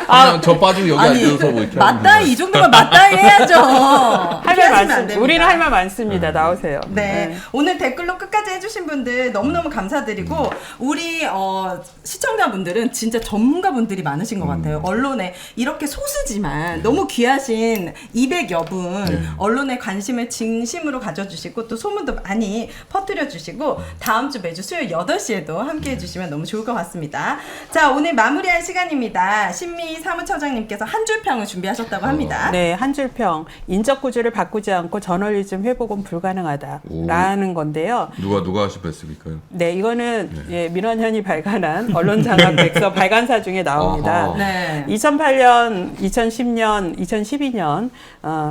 그냥 저 빠지고 여기 앉아서 뭐 이렇게 맞다이 이 정도면 맞다이 해야죠. 할 말 많습니다. 우리는 할 말 많습니다. 나오세요. 네. 오늘 댓글로 끝까지 해주신 분들 너무너무 감사드리고 우리 시청자분들은 진짜 전문가분들이 많으신 것 같아요. 언론에 이렇게 소수지만 너무 귀하신 200여 분 언론에 관심을 진심으로 가져주시고 또 소문도 많이 퍼뜨려주시고 다음 주 매주 수요일 8시에도 함께 해주시면 너무 좋을 것 같습니다. 자, 오늘 마무리할 시간입니다. 신미 사무처장님께서 한 줄평을 준비하셨다고 합니다. 네, 한 줄평. 인적 구조를 바꾸지 않고 저널리즘 회복은 불가능하다라는 건데요. 누가 하셨을까요? 네, 이거는 민원현이 발간한 언론장악 백서 발간사 중에 나옵니다. 네. 2008년, 2010년, 2012년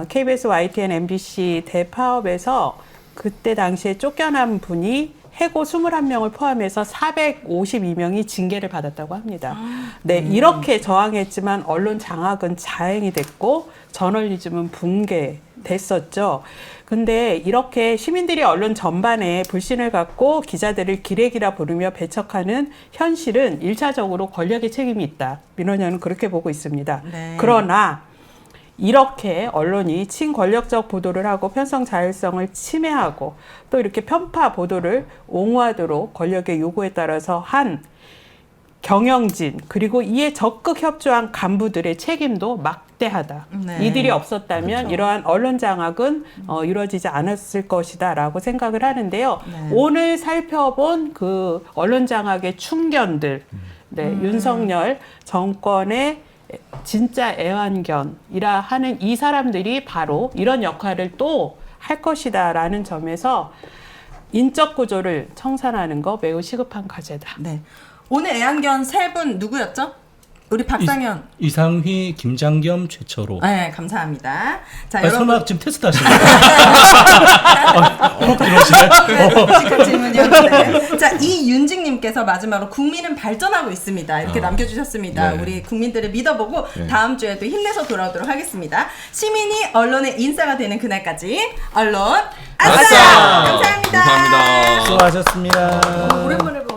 KBS, YTN, MBC 대파업에서 그때 당시에 쫓겨난 분이 해고 21명을 포함해서 452명이 징계를 받았다고 합니다. 네, 이렇게 저항했지만 언론 장악은 자행이 됐고 저널리즘은 붕괴됐었죠. 근데 이렇게 시민들이 언론 전반에 불신을 갖고 기자들을 기레기라 부르며 배척하는 현실은 1차적으로 권력의 책임이 있다. 민원연은 그렇게 보고 있습니다. 네. 그러나 이렇게 언론이 친권력적 보도를 하고 편성 자율성을 침해하고 또 이렇게 편파 보도를 옹호하도록 권력의 요구에 따라서 한 경영진 그리고 이에 적극 협조한 간부들의 책임도 막대하다. 네. 이들이 없었다면 이러한 언론 장악은 이루어지지 않았을 것이다 라고 생각을 하는데요. 네. 오늘 살펴본 그 언론 장악의 충견들 윤석열 정권의 진짜 애완견이라 하는 이 사람들이 바로 이런 역할을 또 할 것이다라는 점에서 인적 구조를 청산하는 거 매우 시급한 과제다. 네. 오늘 애완견 3분 누구였죠? 우리 박상현. 이상휘, 김장겸, 최철호. 네, 감사합니다. 자, 여러분. 설마 지금 테스트 하시나요? 훅 들어오시네. 끔찍한 질문이었는데. 자, 이윤직님께서 마지막으로 국민은 발전하고 있습니다. 이렇게 남겨주셨습니다. 네. 우리 국민들을 믿어보고 다음 주에도 힘내서 돌아오도록 하겠습니다. 시민이 언론의 인싸가 되는 그날까지 언론 아싸! 감사합니다. 감사합니다. 수고하셨습니다. 오랜만에